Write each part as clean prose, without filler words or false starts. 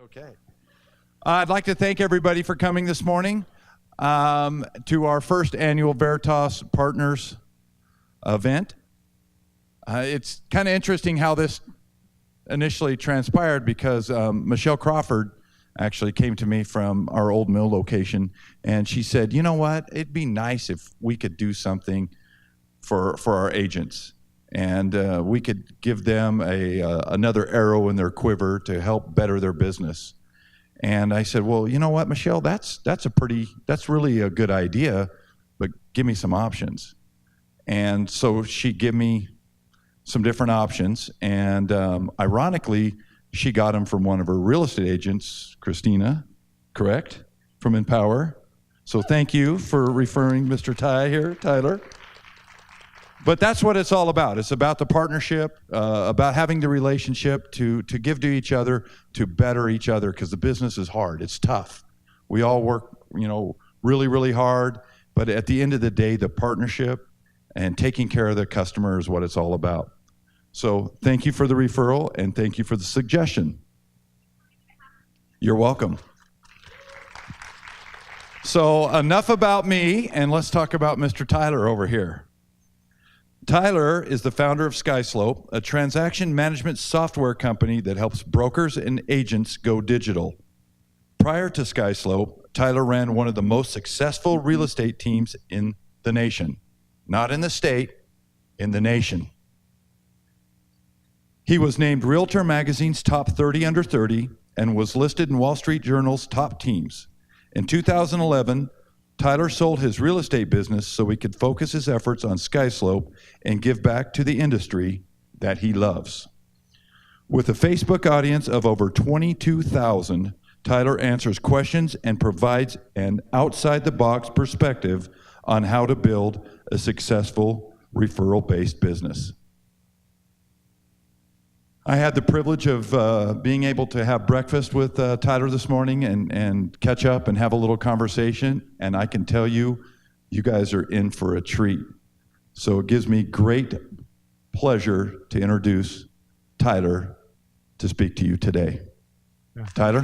Okay. I'd like to thank everybody for coming this morning to our first annual Veritas Partners event. It's kind of interesting how this initially transpired because Michelle Crawford actually came to me from our old mill location, and she said, you know what, it'd be nice if we could do something for our agents, and we could give them another arrow in their quiver to help better their business. And I said, well, you know what, Michelle, that's really a good idea, but give me some options. And so she gave me some different options, and ironically, she got them from one of her real estate agents, Christina, correct? From Empower. So thank you for referring Mr. Tyler. But that's what it's all about. It's about the partnership, about having the relationship to give to each other, to better each other, because the business is hard. It's tough. We all work, really, really hard. But at the end of the day, the partnership and taking care of the customer is what it's all about. So thank you for the referral, and thank you for the suggestion. You're welcome. So enough about me, and let's talk about Mr. Tyler over here. Tyler is the founder of SkySlope, a transaction management software company that helps brokers and agents go digital. Prior to SkySlope, Tyler ran one of the most successful real estate teams in the nation. Not in the state, in the nation. He was named Realtor Magazine's Top 30 Under 30 and was listed in Wall Street Journal's top teams. In 2011, Tyler sold his real estate business so he could focus his efforts on SkySlope and give back to the industry that he loves. With a Facebook audience of over 22,000, Tyler answers questions and provides an outside-the-box perspective on how to build a successful referral-based business. I had the privilege of being able to have breakfast with Tyler this morning and catch up and have a little conversation, and I can tell you, you guys are in for a treat. So it gives me great pleasure to introduce Tyler to speak to you today. Yeah. Tyler?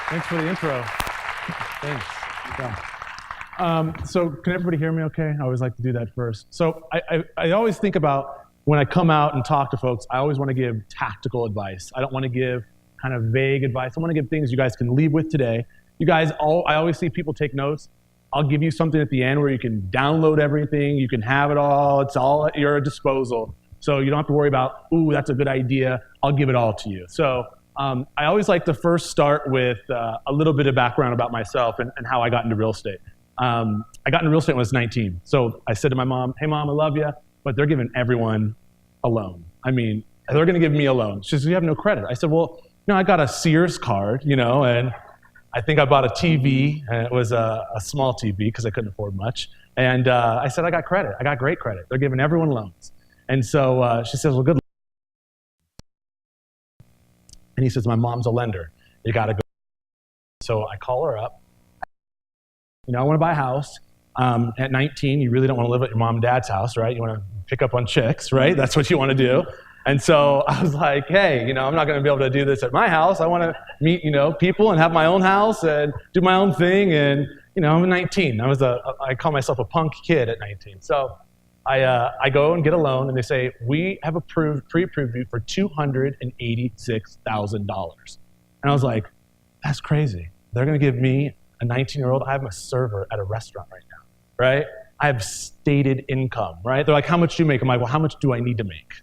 Thanks for the intro. Thanks. Yeah. So can everybody hear me okay? I always like to do that first. So I always think about when I come out and talk to folks, I always want to give tactical advice. I don't want to give kind of vague advice. I want to give things you guys can leave with today. You guys, I always see people take notes. I'll give you something at the end where you can download everything. You can have it all. It's all at your disposal. So you don't have to worry about, ooh, that's a good idea. I'll give it all to you. So I always like to first start with a little bit of background about myself and how I got into real estate. I got into real estate when I was 19. So I said to my mom, hey, Mom, I love you, but they're giving everyone a loan. I mean, they're going to give me a loan. She says, you have no credit. I said, well, I got a Sears card, and I think I bought a TV, and it was a small TV because I couldn't afford much. And I said, I got credit. I got great credit. They're giving everyone loans. And so she says, well, good luck. And he says, my mom's a lender. You got to go. So I call her up. I want to buy a house. At 19, you really don't want to live at your mom and dad's house, right? You want to pick up on chicks, right? That's what you want to do. And so I was like, hey, I'm not going to be able to do this at my house. I want to meet, people and have my own house and do my own thing. And, I'm 19. I call myself a punk kid at 19. So I go and get a loan, and they say, we have pre-approved you for $286,000. And I was like, that's crazy. They're going to give me, a 19-year-old, I'm a server at a restaurant right now, right? I have stated income, right? They're like, how much do you make? I'm like, well, how much do I need to make?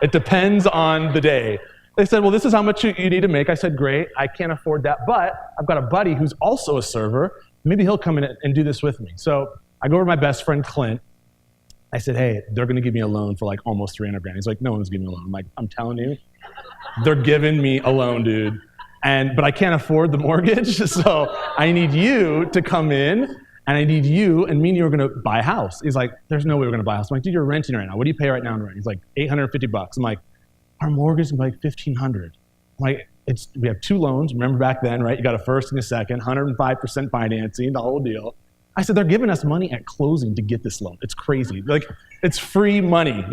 It depends on the day. They said, well, this is how much you need to make. I said, great, I can't afford that, but I've got a buddy who's also a server. Maybe he'll come in and do this with me. So I go over to my best friend, Clint. I said, hey, they're going to give me a loan for like almost $300,000. He's like, no one's giving me a loan. I'm like, I'm telling you, they're giving me a loan, dude. But I can't afford the mortgage, so I need you to come in, and I need you, and me and you are going to buy a house. He's like, there's no way we're going to buy a house. I'm like, dude, you're renting right now. What do you pay right now in rent? He's like, $850. I'm like, our mortgage is like $1,500. I'm like, we have two loans. Remember back then, right? You got a first and a second, 105% financing, the whole deal. I said, they're giving us money at closing to get this loan. It's crazy. Like, it's free money,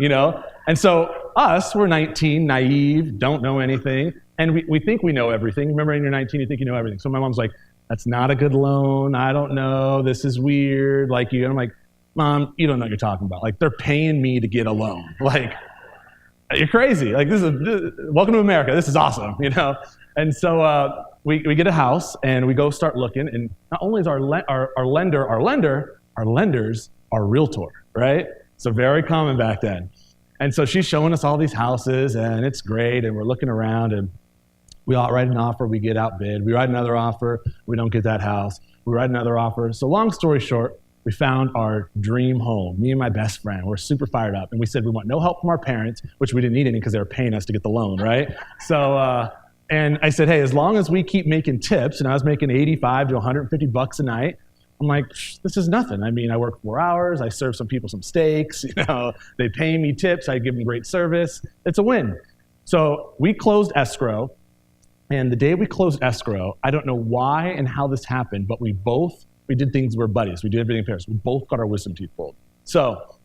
And so us, we're 19, naive, don't know anything, and we think we know everything. Remember, when you're 19, you think you know everything. So my mom's like, that's not a good loan. I don't know. This is weird. Like you. And I'm like, Mom, you don't know what you're talking about. Like, they're paying me to get a loan. Like, you're crazy. Like, welcome to America. This is awesome, you know? And so we get a house, and we go start looking, and not only is our lender our lender, our lenders are realtor, right? So very common back then. And so she's showing us all these houses, and it's great, and we're looking around, and we write an offer, we get outbid. We write another offer, we don't get that house. We write another offer. So long story short, we found our dream home. Me and my best friend, we're super fired up. And we said we want no help from our parents, which we didn't need any because they were paying us to get the loan, right? So, and I said, hey, as long as we keep making tips, and I was making 85 to 150 bucks a night, I'm like, this is nothing. I mean, I work 4 hours, I serve some people some steaks, you know, they pay me tips, I give them great service. It's a win. So we closed escrow. And the day we closed escrow, I don't know why and how this happened, but we did things, we're buddies. We did everything in pairs. We both got our wisdom teeth pulled. So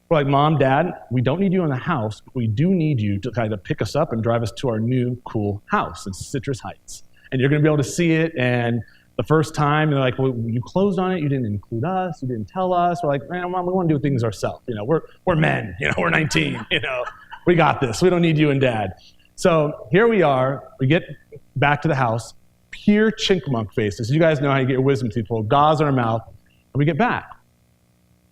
we're like, Mom, Dad, we don't need you in the house, but we do need you to kind of pick us up and drive us to our new cool house in Citrus Heights. And you're going to be able to see it. And the first time, they're like, well, you closed on it. You didn't include us. You didn't tell us. We're like, man, Mom, we want to do things ourselves. You know, we're men. You know, we're 19. You know, we got this. We don't need you and Dad. So here we are. We get back to the house, pure chipmunk faces. You guys know how you get your wisdom teeth pulled, gauze in our mouth. And we get back.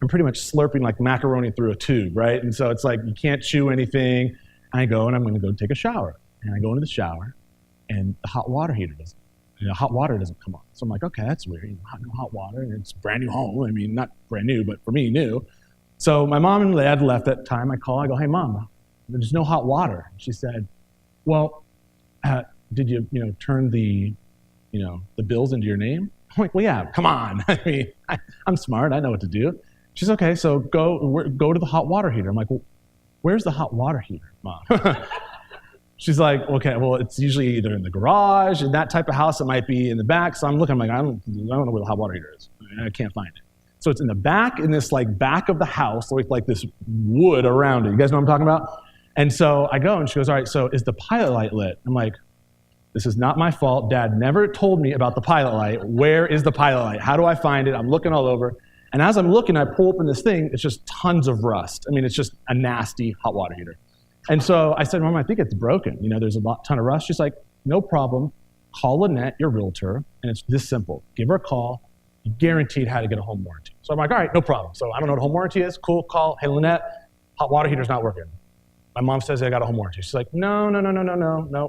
I'm pretty much slurping like macaroni through a tube, right? And so it's like you can't chew anything. And I go, and I'm going to go take a shower. And I go into the shower, and the hot water heater hot water doesn't come on. So I'm like, okay, that's weird. You know, no hot water, and it's a brand new home. I mean, not brand new, but for me, new. So my mom and dad left at the time. I call, I go, hey, Mom, there's no hot water. She said, well, did you turn the bills into your name? I'm like, well, yeah, come on. I mean, I'm smart. I know what to do. She's okay, so go to the hot water heater. I'm like, well, where's the hot water heater, Mom? She's like, okay, well, it's usually either in the garage, in that type of house. It might be in the back. So I'm looking, I'm like, I don't know where the hot water heater is. I can't find it. So it's in the back, in this like back of the house with like this wood around it. You guys know what I'm talking about? And so I go, and she goes, all right, so is the pilot light lit? I'm like, this is not my fault. Dad never told me about the pilot light. Where is the pilot light? How do I find it? I'm looking all over. And as I'm looking, I pull open this thing. It's just tons of rust. I mean, it's just a nasty hot water heater. And so I said, Mom, I think it's broken. You know, there's a ton of rust. She's like, no problem. Call Lynette, your realtor, and it's this simple. Give her a call. You guaranteed how to get a home warranty. So I'm like, all right, no problem. So I don't know what a home warranty is. Cool, call. Hey, Lynette, hot water heater's not working. My mom says I got a home warranty. She's like, no,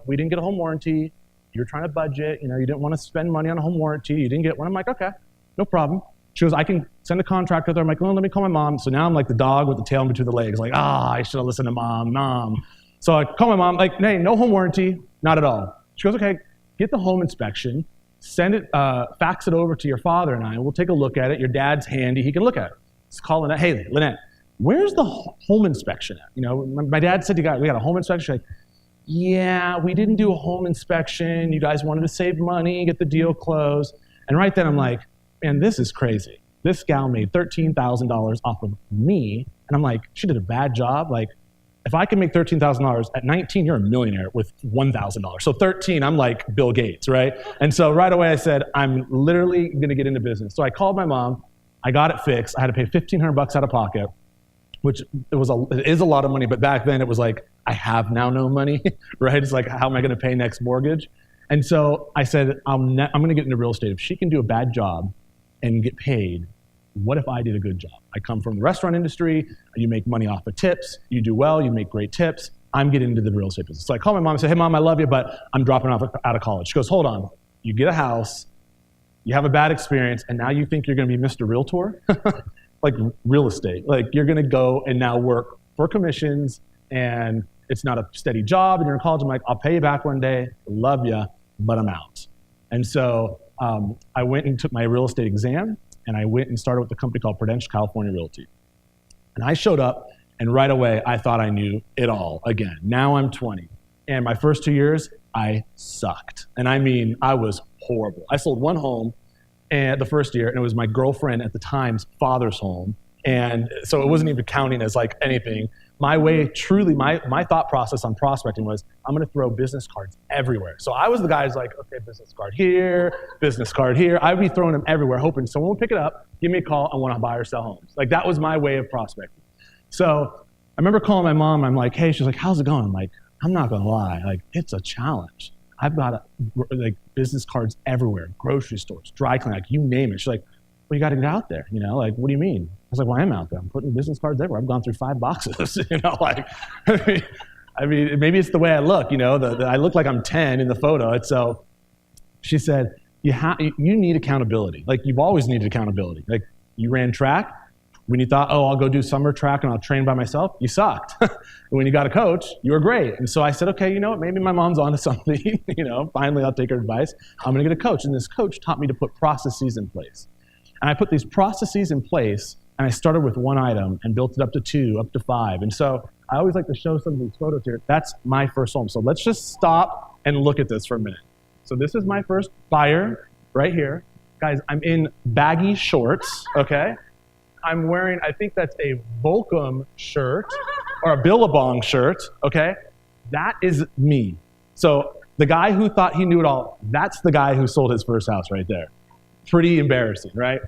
we didn't get a home warranty. You're trying to budget. You know, you didn't want to spend money on a home warranty. You didn't get one. I'm like, okay, no problem. She goes, I can send a contractor there. I'm like, well, let me call my mom. So now I'm like the dog with the tail in between the legs. Like, I should have listened to Mom. So I call my mom, like, hey, no home warranty, not at all. She goes, okay, get the home inspection, send it, fax it over to your father and I, and we'll take a look at it. Your dad's handy. He can look at it. Let's call Lynette. Hey, Lynette, where's the home inspection at? You know, my dad said we got a home inspection. She's like, yeah, we didn't do a home inspection. You guys wanted to save money, get the deal closed. And right then I'm like, man, this is crazy. This gal made $13,000 off of me. And I'm like, she did a bad job. Like, if I can make $13,000 at 19, you're a millionaire with $1,000. So 13, I'm like Bill Gates, right? And so right away I said, I'm literally gonna get into business. So I called my mom, I got it fixed. I had to pay $1,500 out of pocket, which it is a lot of money, but back then it was like, I have now no money, right? It's like, how am I gonna pay next mortgage? And so I said, I'm gonna get into real estate. If she can do a bad job and get paid, what if I did a good job? I come from the restaurant industry, you make money off of tips, you do well, you make great tips, I'm getting into the real estate business. So I call my mom and say, hey Mom, I love you, but I'm dropping off out of college. She goes, hold on, you get a house, you have a bad experience, and now you think you're gonna be Mr. Realtor? Like real estate, like you're gonna go and now work for commissions, and it's not a steady job, and you're in college. I'm like, I'll pay you back one day, love you, but I'm out. And so I went and took my real estate exam, and I went and started with a company called Prudential California Realty. And I showed up, and right away, I thought I knew it all again. Now I'm 20. And my first 2 years, I sucked. And I mean, I was horrible. I sold one home the first year, and it was my girlfriend at the time's father's home. And so it wasn't even counting as like anything. my way, truly, my thought process on prospecting was, I'm going to throw business cards everywhere. So I was the guy who's like, okay, business card here, business card here. I'd be throwing them everywhere, hoping someone will pick it up, give me a call, and want to buy or sell homes. Like, that was my way of prospecting. So I remember calling my mom. I'm like, hey, she's like, how's it going? I'm like, I'm not going to lie. Like, it's a challenge. I've got like business cards everywhere, grocery stores, dry cleaning, like you name it. She's like, well, you got to get out there, like, what do you mean? I was like, well, I am out there. I'm putting business cards everywhere. I've gone through 5 boxes, like, I mean, maybe it's the way I look, I look like I'm 10 in the photo. And so she said, you need accountability. Like, you've always needed accountability. Like, you ran track. When you thought, oh, I'll go do summer track and I'll train by myself, you sucked. When you got a coach, you were great. And so I said, okay, you know what, maybe my mom's onto something. Finally I'll take her advice. I'm gonna get a coach. And this coach taught me to put processes in place. And I put these processes in place, and I started with 1 item and built it up to 2, up to 5. And so I always like to show some of these photos here. That's my first home. So let's just stop and look at this for a minute. So this is my first buyer right here. Guys, I'm in baggy shorts, okay? I'm wearing, I think that's a Volcom shirt or a Billabong shirt, okay? That is me. So the guy who thought he knew it all, that's the guy who sold his first house right there. Pretty embarrassing, right?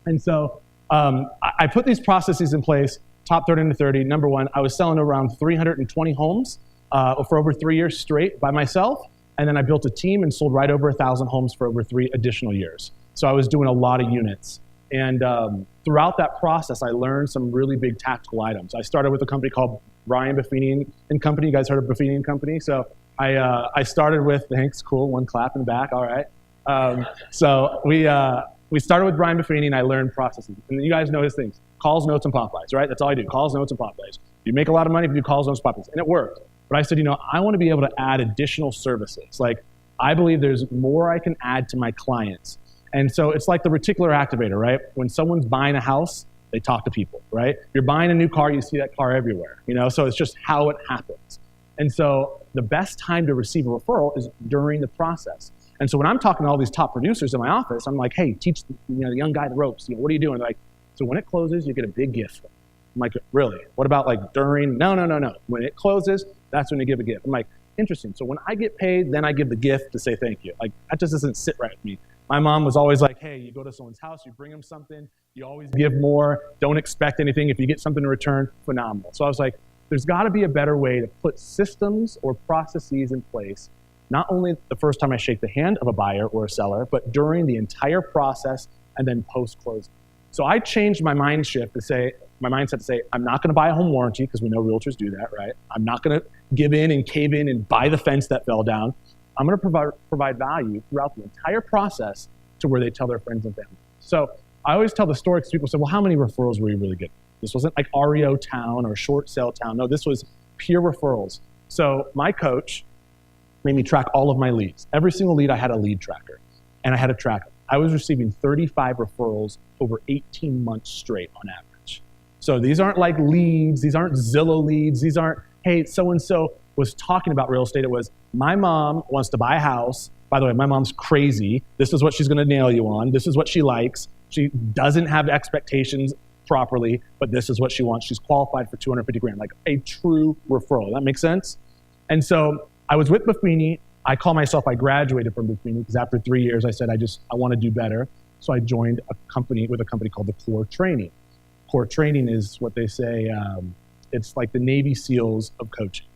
And so I put these processes in place, top 30 to 30. Number one, I was selling around 320 homes for over 3 years straight by myself. And then I built a team and sold right over 1,000 homes for over 3 additional years. So I was doing a lot of units. And throughout that process, I learned some really big tactical items. I started with a company called Brian Buffini and Company. You guys heard of Buffini and Company? So I started with, thanks, cool, 1 clap in the back, all right. So we started with Brian Buffini, and I learned processes. And you guys know his things, calls, notes, and pop-buys, right? That's all I do, calls, notes, and pop-buys. You make a lot of money if you do calls, notes, pop-buys, and it worked. But I said, I want to be able to add additional services. Like, I believe there's more I can add to my clients. And so it's like the reticular activator, right? When someone's buying a house, they talk to people, right? You're buying a new car, you see that car everywhere, so it's just how it happens. And so the best time to receive a referral is during the process. And so when I'm talking to all these top producers in my office, I'm like, hey, teach the young guy the ropes. What are you doing? They're like, so when it closes, you get a big gift. I'm like, really? What about like during? No. When it closes, that's when you give a gift. I'm like, interesting. So when I get paid, then I give the gift to say thank you. Like, that just doesn't sit right with me. My mom was always like, hey, you go to someone's house, you bring them something, you always give more, don't expect anything. If you get something in return, phenomenal. So I was like, there's got to be a better way to put systems or processes in place, not only the first time I shake the hand of a buyer or a seller, but during the entire process and then post-closing. So I changed my mindset to say, I'm not going to buy a home warranty, because we know realtors do that, right? I'm not going to give in and cave in and buy the fence that fell down. I'm going to provide value throughout the entire process to where they tell their friends and family. So I always tell the story because people say, well, how many referrals were you really getting? This wasn't like REO town or short sale town. No, this was pure referrals. So my coach made me track all of my leads. Every single lead, I had a lead tracker, and I had a tracker. I was receiving 35 referrals over 18 months straight on average. So these aren't like leads. These aren't Zillow leads. These aren't, hey, so-and-so was talking about real estate. It was, my mom wants to buy a house. By the way, my mom's crazy. This is what she's going to nail you on. This is what she likes. She doesn't have expectations properly, but this is what she wants. She's qualified for $250,000, like a true referral. That makes sense? And so I was with Buffini. I graduated from Buffini because after 3 years, I said, I want to do better. So I joined a company called the Core Training. Core Training is what they say, it's like the Navy SEALs of coaching.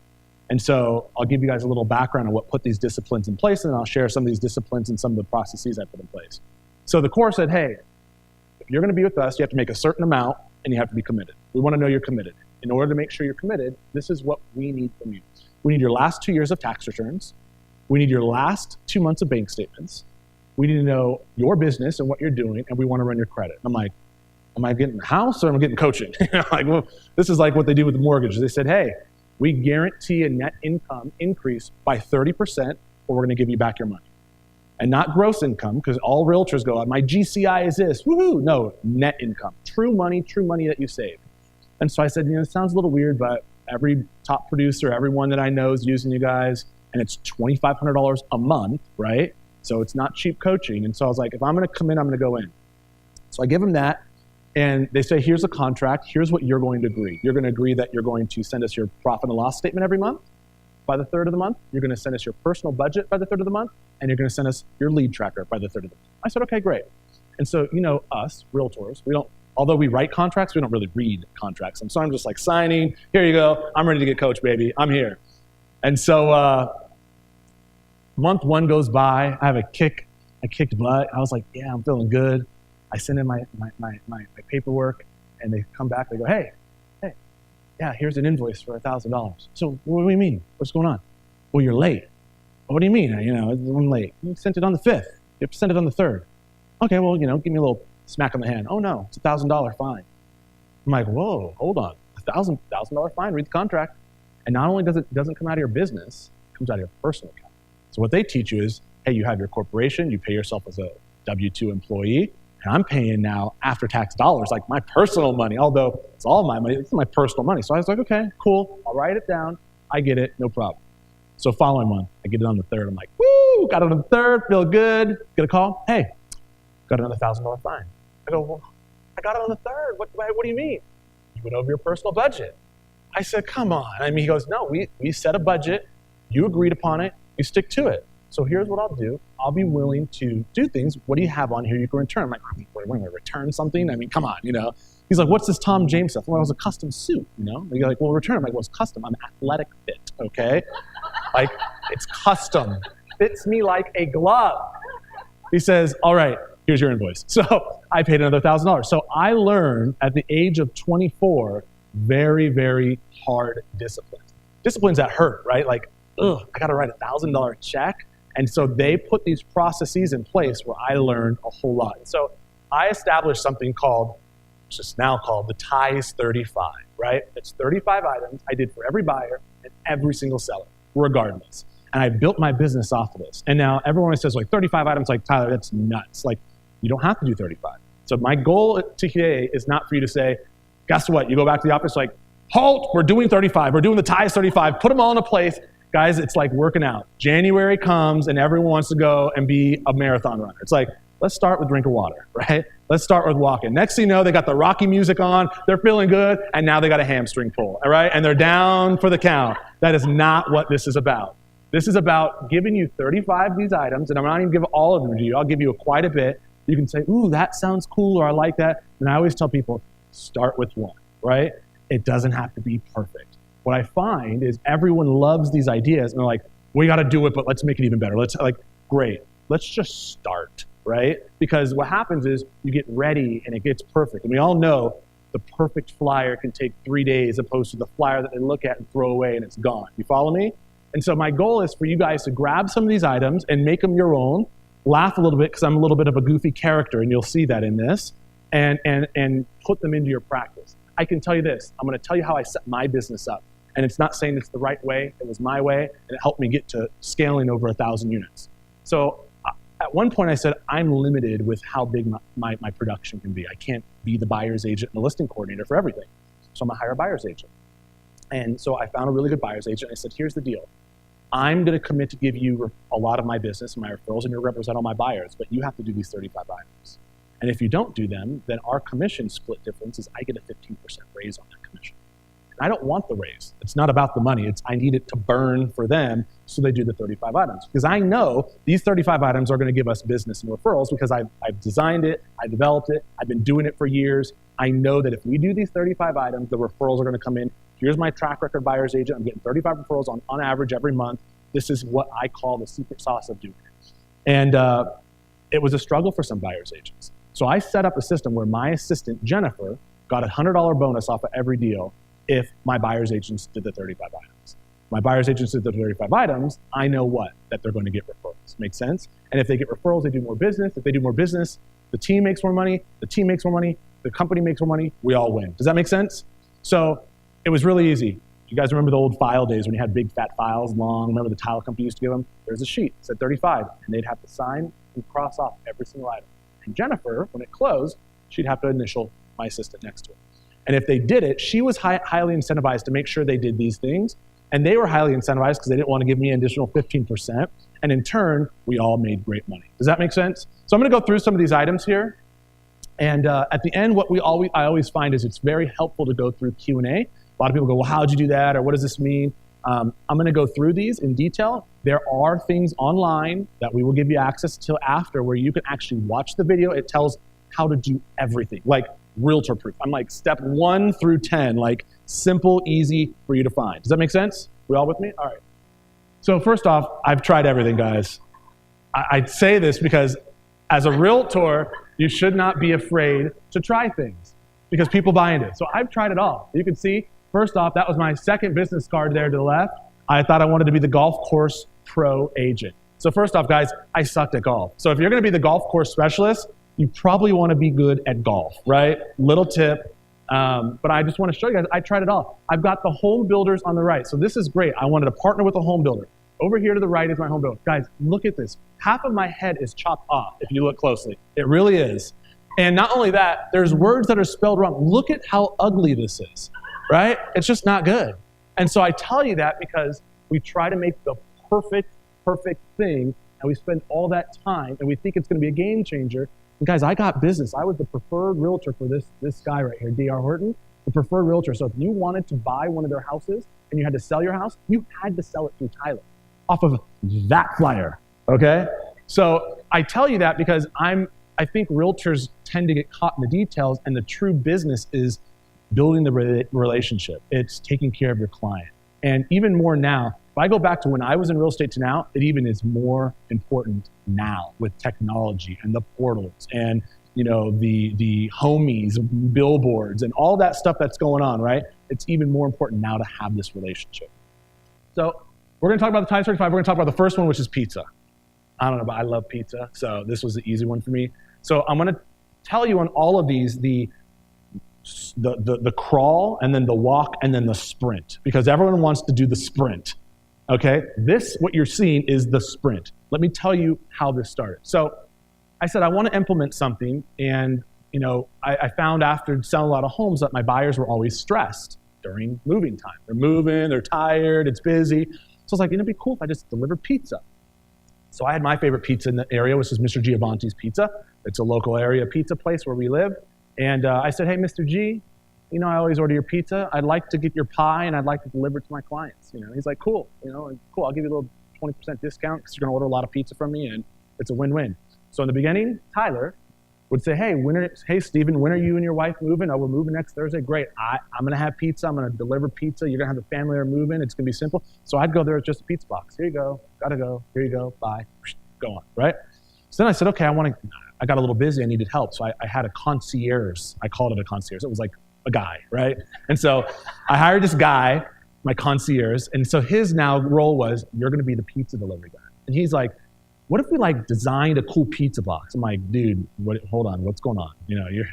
And so I'll give you guys a little background on what put these disciplines in place, and I'll share some of these disciplines and some of the processes I put in place. So the core said, hey, if you're going to be with us, you have to make a certain amount, and you have to be committed. We want to know you're committed. In order to make sure you're committed, this is what we need from you. We need your last 2 years of tax returns. We need your last 2 months of bank statements. We need to know your business and what you're doing, and we want to run your credit. I'm like, am I getting a house or am I getting coaching? Like, well, this is like what they do with the mortgage. They said, hey, we guarantee a net income increase by 30%, or we're going to give you back your money. And not gross income, because all realtors go, my GCI is this, woohoo. No, net income, true money that you save. And so I said, it sounds a little weird, but every top producer, everyone that I know is using you guys, and it's $2,500 a month, right? So it's not cheap coaching. And so I was like, if I'm going to come in, I'm going to go in. So I give them that. And they say, here's a contract. Here's what you're going to agree. You're going to agree that you're going to send us your profit and loss statement every month by the 3rd of the month. You're going to send us your personal budget by the 3rd of the month. And you're going to send us your lead tracker by the 3rd of the month. I said, okay, great. And so, us, realtors, although we write contracts, we don't really read contracts. And so I'm just like signing, here you go. I'm ready to get coached, baby. I'm here. And so month 1 goes by. I kicked butt. I was like, yeah, I'm feeling good. I send in my paperwork, and they come back. They go, hey, yeah, here's an invoice for $1,000. So what do you mean? What's going on? Well, you're late. What do you mean? I'm late. You sent it on the 5th. You have to send it on the 3rd. Okay, well, give me a little smack on the hand. Oh no, it's a $1,000 fine. I'm like, whoa, hold on, $1,000 fine. Read the contract. And not only doesn't come out of your business, it comes out of your personal account. So what they teach you is, hey, you have your corporation, you pay yourself as a W-2 employee. And I'm paying now after-tax dollars, like my personal money, although it's all my money, it's my personal money. So I was like, okay, cool, I'll write it down. I get it, no problem. So following month, I get it on the 3rd. I'm like, woo, got it on the 3rd, feel good. Get a call, hey, got another $1,000 fine. I go, well, I got it on the 3rd. What do you mean? You went over your personal budget. I said, come on. He goes, no, we set a budget. You agreed upon it. You stick to it. So here's what I'll do. I'll be willing to do things. What do you have on here you can return? I'm like, we're going to return something? Come on, He's like, what's this Tom James stuff? Well, it was a custom suit, And you're like, well, return. I'm like, well, it's custom. I'm athletic fit, okay? Like, it's custom. Fits me like a glove. He says, all right, here's your invoice. So I paid another $1,000. So I learned at the age of 24, very, very hard disciplines. Disciplines that hurt, right? Like, I got to write a $1,000 check. And so they put these processes in place where I learned a whole lot. And so I established something just now called the TIES 35, right? It's 35 items I did for every buyer and every single seller, regardless. And I built my business off of this. And now everyone says, like, 35 items, like, Tyler, that's nuts. Like, you don't have to do 35. So my goal today is not for you to say, guess what? You go back to the office, like, halt, we're doing 35. We're doing the TIES 35. Put them all in a place. Guys, it's like working out. January comes and everyone wants to go and be a marathon runner. It's like, let's start with drinking water, right? Let's start with walking. Next thing you know, they got the Rocky music on, they're feeling good, and now they got a hamstring pull, all right? And they're down for the count. That is not what this is about. This is about giving you 35 of these items, and I'm not even giving all of them to you. I'll give you quite a bit. You can say, ooh, that sounds cool, or I like that. And I always tell people, start with one, right? It doesn't have to be perfect. What I find is everyone loves these ideas, and they're like, we got to do it, but let's make it even better. Great. Let's just start, right? Because what happens is you get ready, and it gets perfect. And we all know the perfect flyer can take 3 days opposed to the flyer that they look at and throw away, and it's gone. You follow me? And so my goal is for you guys to grab some of these items and make them your own, laugh a little bit because I'm a little bit of a goofy character, and you'll see that in this, and put them into your practice. I can tell you this. I'm going to tell you how I set my business up. And it's not saying it's the right way. It was my way, and it helped me get to scaling over 1,000 units. So at one point I said, I'm limited with how big my production can be. I can't be the buyer's agent and the listing coordinator for everything. So I'm going to hire a buyer's agent. And so I found a really good buyer's agent. I said, here's the deal. I'm going to commit to give you a lot of my business and my referrals, and you'll represent all my buyers, but you have to do these 35 items. And if you don't do them, then our commission split difference is I get a 15% raise on that commission. And I don't want the raise. It's not about the money. I need it to burn for them, so they do the 35 items. Because I know these 35 items are going to give us business and referrals because I've designed it, I developed it, I've been doing it for years. I know that if we do these 35 items, the referrals are going to come in. Here's my track record buyer's agent. I'm getting 35 referrals on average every month. This is what I call the secret sauce of doing it. And it was a struggle for some buyer's agents. So I set up a system where my assistant, Jennifer, got a $100 bonus off of every deal if my buyer's agents did the 35 items. My buyer's agents did the 35 items, I know what? That they're going to get referrals. Make sense? And if they get referrals, they do more business. If they do more business, the team makes more money, the team makes more money, the company makes more money, we all win. Does that make sense? So it was really easy. You guys remember the old file days when you had big fat files, long, remember the tile company used to give them? There's a sheet, it said 35, and they'd have to sign and cross off every single item. And Jennifer, when it closed, she'd have to initial my assistant next to it. And if they did it, she was highly incentivized to make sure they did these things. And they were highly incentivized because they didn't want to give me an additional 15%. And in turn, we all made great money. Does that make sense? So I'm going to go through some of these items here. And at the end, what I always find is it's very helpful to go through Q&A. A lot of people go, well, how'd you do that? Or what does this mean? I'm going to go through these in detail. There are things online that we will give you access to after where you can actually watch the video. It tells how to do everything, like realtor proof. I'm like step 1 through 10, like simple, easy for you to find. Does that make sense? We all with me? All right. So first off, I've tried everything, guys. I say this because as a realtor, you should not be afraid to try things because people buy into it. So I've tried it all. You can see, first off, that was my second business card there to the left. I thought I wanted to be the golf course pro agent. So first off, guys, I sucked at golf. So if you're going to be the golf course specialist, you probably want to be good at golf, right? Little tip. But I just want to show you guys, I tried it all. I've got the home builders on the right. So this is great. I wanted to partner with a home builder. Over here to the right is my home builder. Guys, look at this. Half of my head is chopped off if you look closely. It really is. And not only that, there's words that are spelled wrong. Look at how ugly this is, right? It's just not good. And so I tell you that because we try to make the perfect thing, and we spend all that time, and we think it's going to be a game changer. And guys, I got business. I was the preferred realtor for this guy right here, D.R. Horton, the preferred realtor. So if you wanted to buy one of their houses and you had to sell your house, you had to sell it through Tyler off of that flyer, okay? So I tell you that because I think realtors tend to get caught in the details, and the true business is building the relationship. It's taking care of your client. And even more now, if I go back to when I was in real estate to now, it even is more important now with technology and the portals and the homies, billboards, and all that stuff that's going on, right? It's even more important now to have this relationship. So we're going to talk about the Times 35. We're going to talk about the first one, which is pizza. I don't know, but I love pizza, so this was the easy one for me. So I'm going to tell you on all of these the crawl, and then the walk, and then the sprint, because everyone wants to do the sprint. Okay, what you're seeing is the sprint. Let me tell you how this started. So I said I want to implement something, and I found after selling a lot of homes that my buyers were always stressed during moving time. They're moving, they're tired, it's busy. So I was like, it'd be cool if I just delivered pizza. So I had my favorite pizza in the area, which is Mr. Giovanti's Pizza. It's a local area pizza place where we live. And I said, hey, Mr. G, I always order your pizza. I'd like to get your pie, and I'd like to deliver it to my clients. He's like, cool, cool. I'll give you a little 20% discount because you're going to order a lot of pizza from me, and it's a win-win. So in the beginning, Tyler would say, hey, Stephen, when are you and your wife moving? Oh, we're moving next Thursday. Great. I'm going to have pizza. I'm going to deliver pizza. You're going to have the family there moving. It's going to be simple. So I'd go there with just a pizza box. Here you go. Got to go. Here you go. Bye. Go on, right? So then I said, okay, I got a little busy. I needed help. So I had a concierge. I called it a concierge. It was like a guy, right? And so I hired this guy, my concierge. And so his now role was, you're going to be the pizza delivery guy. And he's like, what if we designed a cool pizza box? I'm like, dude, hold on, what's going on? You're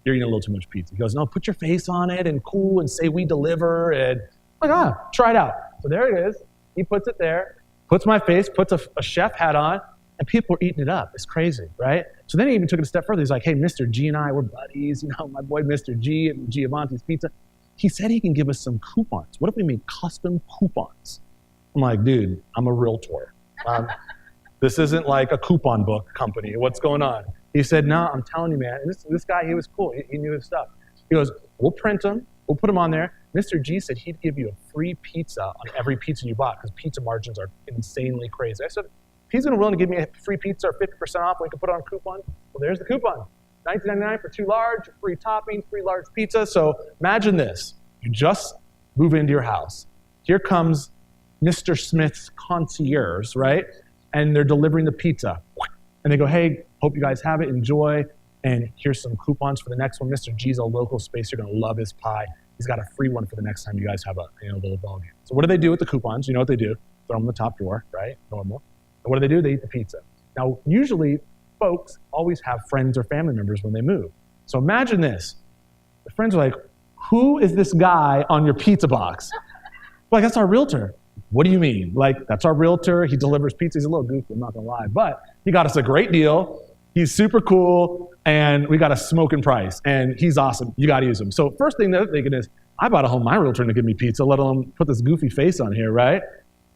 eating a little too much pizza. He goes, no, put your face on it and cool and say we deliver. And I'm like, try it out. So there it is. He puts it there, puts my face, puts a chef hat on, and people are eating it up. It's crazy, right? So then he even took it a step further. He's like, hey, Mr. G and I, we're buddies. My boy Mr. G at Giovanti's Pizza. He said he can give us some coupons. What if we made custom coupons? I'm like, dude, I'm a realtor. This isn't like a coupon book company. What's going on? He said, no, I'm telling you, man. And this guy, he was cool. He knew his stuff. He goes, we'll print them. We'll put them on there. Mr. G said he'd give you a free pizza on every pizza you bought because pizza margins are insanely crazy. I said, if he's willing to give me a free pizza or 50% off, we can put it on a coupon. Well, there's the coupon. $19.99 for 2 large, free topping, free large pizza. So imagine this. You just move into your house. Here comes Mr. Smith's concierge, right? And they're delivering the pizza. And they go, hey, hope you guys have it, enjoy. And here's some coupons for the next one. Mr. G's a local space. You're going to love his pie. He's got a free one for the next time you guys have a little ball game. So what do they do with the coupons? You know what they do? Throw them in the top drawer, right? Normal. And what do? They eat the pizza. Now, usually, folks always have friends or family members when they move. So imagine this. The friends are like, who is this guy on your pizza box? Like, that's our realtor. What do you mean? That's our realtor. He delivers pizza. He's a little goofy, I'm not going to lie. But he got us a great deal. He's super cool. And we got a smoking price. And he's awesome. You got to use him. So first thing they're thinking is, I bought a home my realtor to give me pizza, let alone put this goofy face on here, right?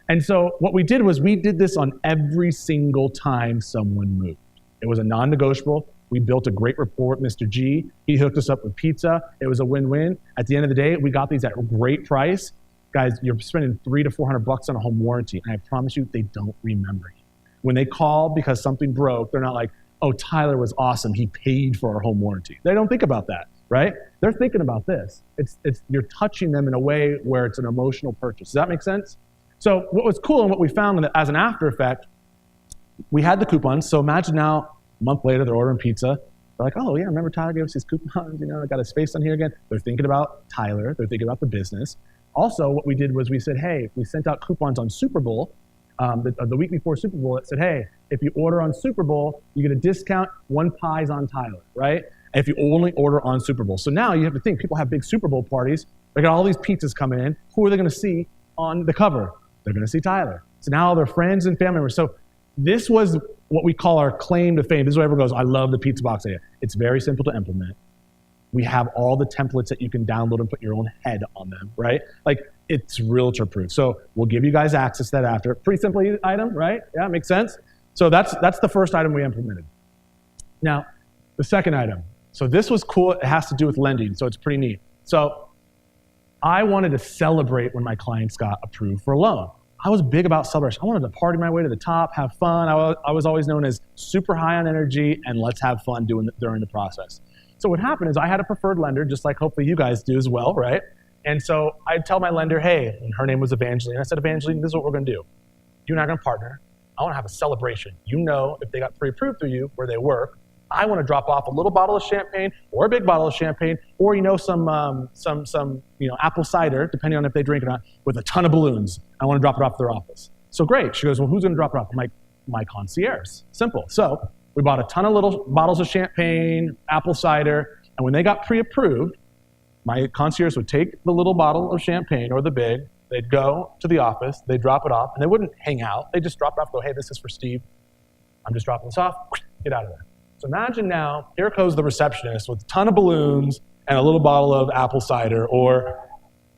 And so what we did this on every single time someone moved. It was a non-negotiable. We built a great rapport with Mr. G. He hooked us up with pizza. It was a win-win. At the end of the day, we got these at a great price. Guys, you're spending $300 to $400 on a home warranty, and I promise you, they don't remember you. When they call because something broke, they're not like, oh, Tyler was awesome. He paid for our home warranty. They don't think about that, right? They're thinking about this. You're touching them in a way where it's an emotional purchase. Does that make sense? So what was cool and what we found as an after effect, we had the coupons. So imagine now, a month later, they're ordering pizza. They're like, oh yeah, remember Tyler gave us these coupons? I got his face on here again. They're thinking about Tyler. They're thinking about the business. Also, what we did was we said, hey, we sent out coupons on Super Bowl, the week before Super Bowl. It said, hey, if you order on Super Bowl, you get a discount, 1 pie's on Tyler, right? If you only order on Super Bowl. So now you have to think, people have big Super Bowl parties. They got all these pizzas coming in. Who are they going to see on the cover? They're going to see Tyler. So now their friends and family members. So this was what we call our claim to fame. This is where everyone goes, I love the pizza box idea. It's very simple to implement. We have all the templates that you can download and put your own head on them, right? Like, it's realtor proof. So we'll give you guys access to that after. Pretty simple item, right? Yeah, makes sense? So that's the first item we implemented. Now, the second item. So this was cool. It has to do with lending, so it's pretty neat. So I wanted to celebrate when my clients got approved for a loan. I was big about celebration. I wanted to party my way to the top, have fun. I was always known as super high on energy and let's have fun during the process. So what happened is I had a preferred lender, just like hopefully you guys do as well, right? And so I'd tell my lender, hey, and her name was Evangeline. I said, Evangeline, this is what we're going to do. You and I are going to partner. I want to have a celebration. You know, if they got pre-approved through you where they work, I want to drop off a little bottle of champagne or a big bottle of champagne or, some apple cider, depending on if they drink or not, with a ton of balloons. I want to drop it off at their office. So great. She goes, well, who's going to drop it off? I'm like, my concierge. Simple. So we bought a ton of little bottles of champagne, apple cider, and when they got pre-approved, my concierge would take the little bottle of champagne or the big, they'd go to the office, they'd drop it off, and they wouldn't hang out. They just drop it off, go, hey, this is for Steve. I'm just dropping this off. Get out of there. So imagine now, here goes the receptionist with a ton of balloons and a little bottle of apple cider,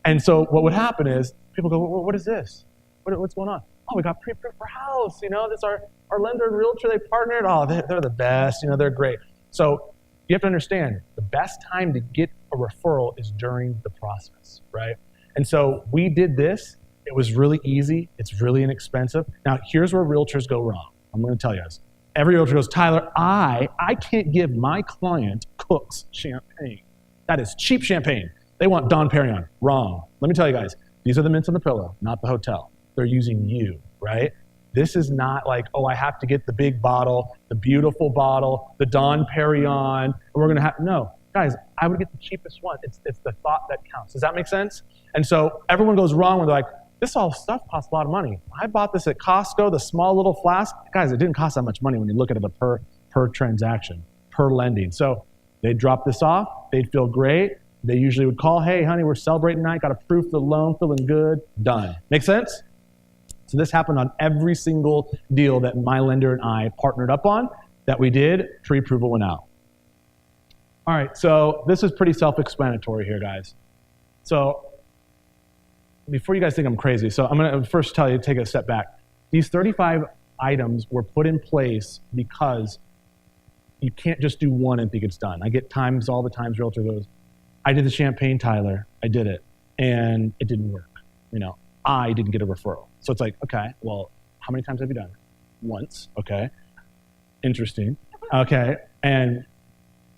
and so what would happen is, people go, well, what is this? What's going on? Oh, we got pre-approved for house, this is our lender and realtor, they partnered. Oh, they're the best, they're great. So you have to understand, the best time to get a referral is during the process, right? And so we did this. It was really easy. It's really inexpensive. Now, here's where realtors go wrong. I'm going to tell you guys. Every realtor goes, Tyler, I can't give my client Cook's champagne. That is cheap champagne. They want Dom Perignon. Wrong. Let me tell you guys, these are the mints on the pillow, not the hotel. They're using you, right? This is not like, oh, I have to get the big bottle, the beautiful bottle, the Dom Perignon, and we're going to have, no. Guys, I would get the cheapest one. It's the thought that counts. Does that make sense? And so everyone goes wrong when they're like, this all stuff costs a lot of money. I bought this at Costco, the small little flask. Guys, it didn't cost that much money when you look at it per transaction, per lending. So they'd drop this off. They'd feel great. They usually would call, hey, honey, we're celebrating tonight. Got approved for the loan, feeling good. Done. Make sense? So this happened on every single deal that my lender and I partnered up on that we did. Pre-approval went out. All right, so this is pretty self-explanatory here, guys. So before you guys think I'm crazy, so I'm going to first tell you, take a step back. These 35 items were put in place because you can't just do one and think it's done. I get all the times realtor goes, I did the champagne, Tyler. I did it, and it didn't work. I didn't get a referral. So it's like, okay, well, how many times have you done it? Once, okay. Interesting, okay. And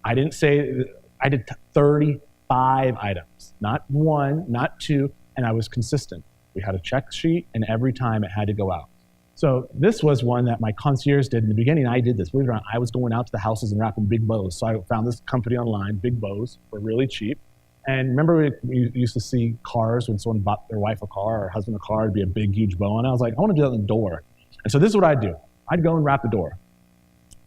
I didn't say, I did 35 items, not one, not two, and I was consistent. We had a check sheet, and every time it had to go out. So this was one that my concierge did in the beginning. I did this. Believe it or not, I was going out to the houses and wrapping big bows. So I found this company online, Big Bows, were really cheap. And remember, we used to see cars when someone bought their wife a car or husband a car, it'd be a big, huge bow on it. I was like, I want to do that on the door. And so this is what I'd do. I'd go and wrap the door.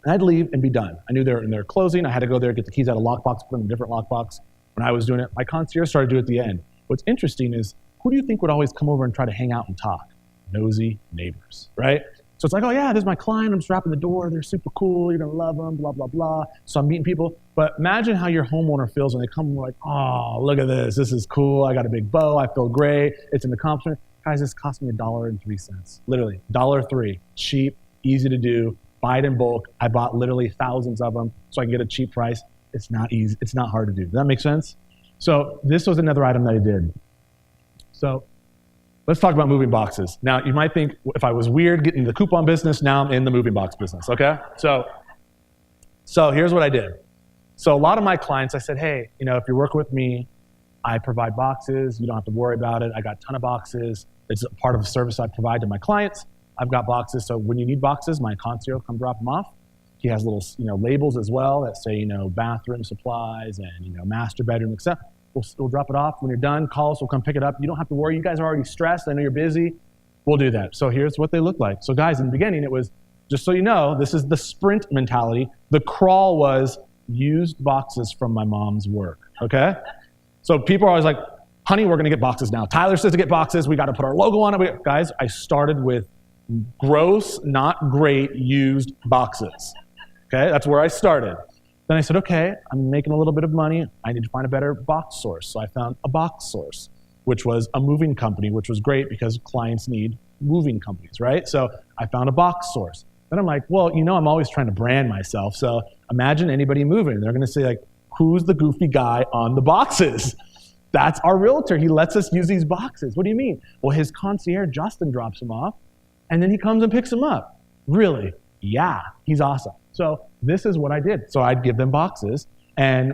And I'd leave and be done. I knew they're closing. I had to go there, get the keys out of the lockbox, put them in a different lockbox. When I was doing it, my concierge started to do it at the end. What's interesting is, who do you think would always come over and try to hang out and talk? Nosy neighbors, right? So it's like, oh yeah, this is my client. I'm just wrapping the door. They're super cool. You're going to love them, blah, blah, blah. So I'm meeting people. But imagine how your homeowner feels when they come and like, oh, look at this. This is cool. I got a big bow. I feel great. It's an accomplishment. Guys, this cost me $1.03. Literally, $1.03. Cheap, easy to do. buy it in bulk. I bought literally thousands of them so I can get a cheap price. It's not easy. It's not hard to do. Does that make sense? So this was another item that I did. So let's talk about moving boxes. Now, you might think if I was weird getting the coupon business, now I'm in the moving box business, okay? So here's what I did. So a lot of my clients, I said, hey, if you're working with me, I provide boxes. You don't have to worry about it. I got a ton of boxes. It's a part of the service I provide to my clients. I've got boxes. So when you need boxes, my concierge come drop them off. He has little, labels as well that say, bathroom supplies and, master bedroom, etc. We'll drop it off. When you're done, call us. We'll come pick it up. You don't have to worry. You guys are already stressed. I know you're busy. We'll do that. So here's what they look like. So guys, in the beginning, it was, just so you know, this is the sprint mentality. The crawl was used boxes from my mom's work, okay? So people are always like, honey, we're gonna get boxes now. Tyler says to get boxes. We gotta put our logo on it. Guys, I started with gross, not great, used boxes, okay? That's where I started. Then I said, okay, I'm making a little bit of money. I need to find a better box source. So I found a box source, which was a moving company, which was great because clients need moving companies, right? So I found a box source. Then I'm like, well, I'm always trying to brand myself. So imagine anybody moving. They're going to say, like, who's the goofy guy on the boxes? That's our realtor. He lets us use these boxes. What do you mean? Well, his concierge, Justin, drops them off, and then he comes and picks them up. Really? Yeah, he's awesome. So this is what I did. So I'd give them boxes, and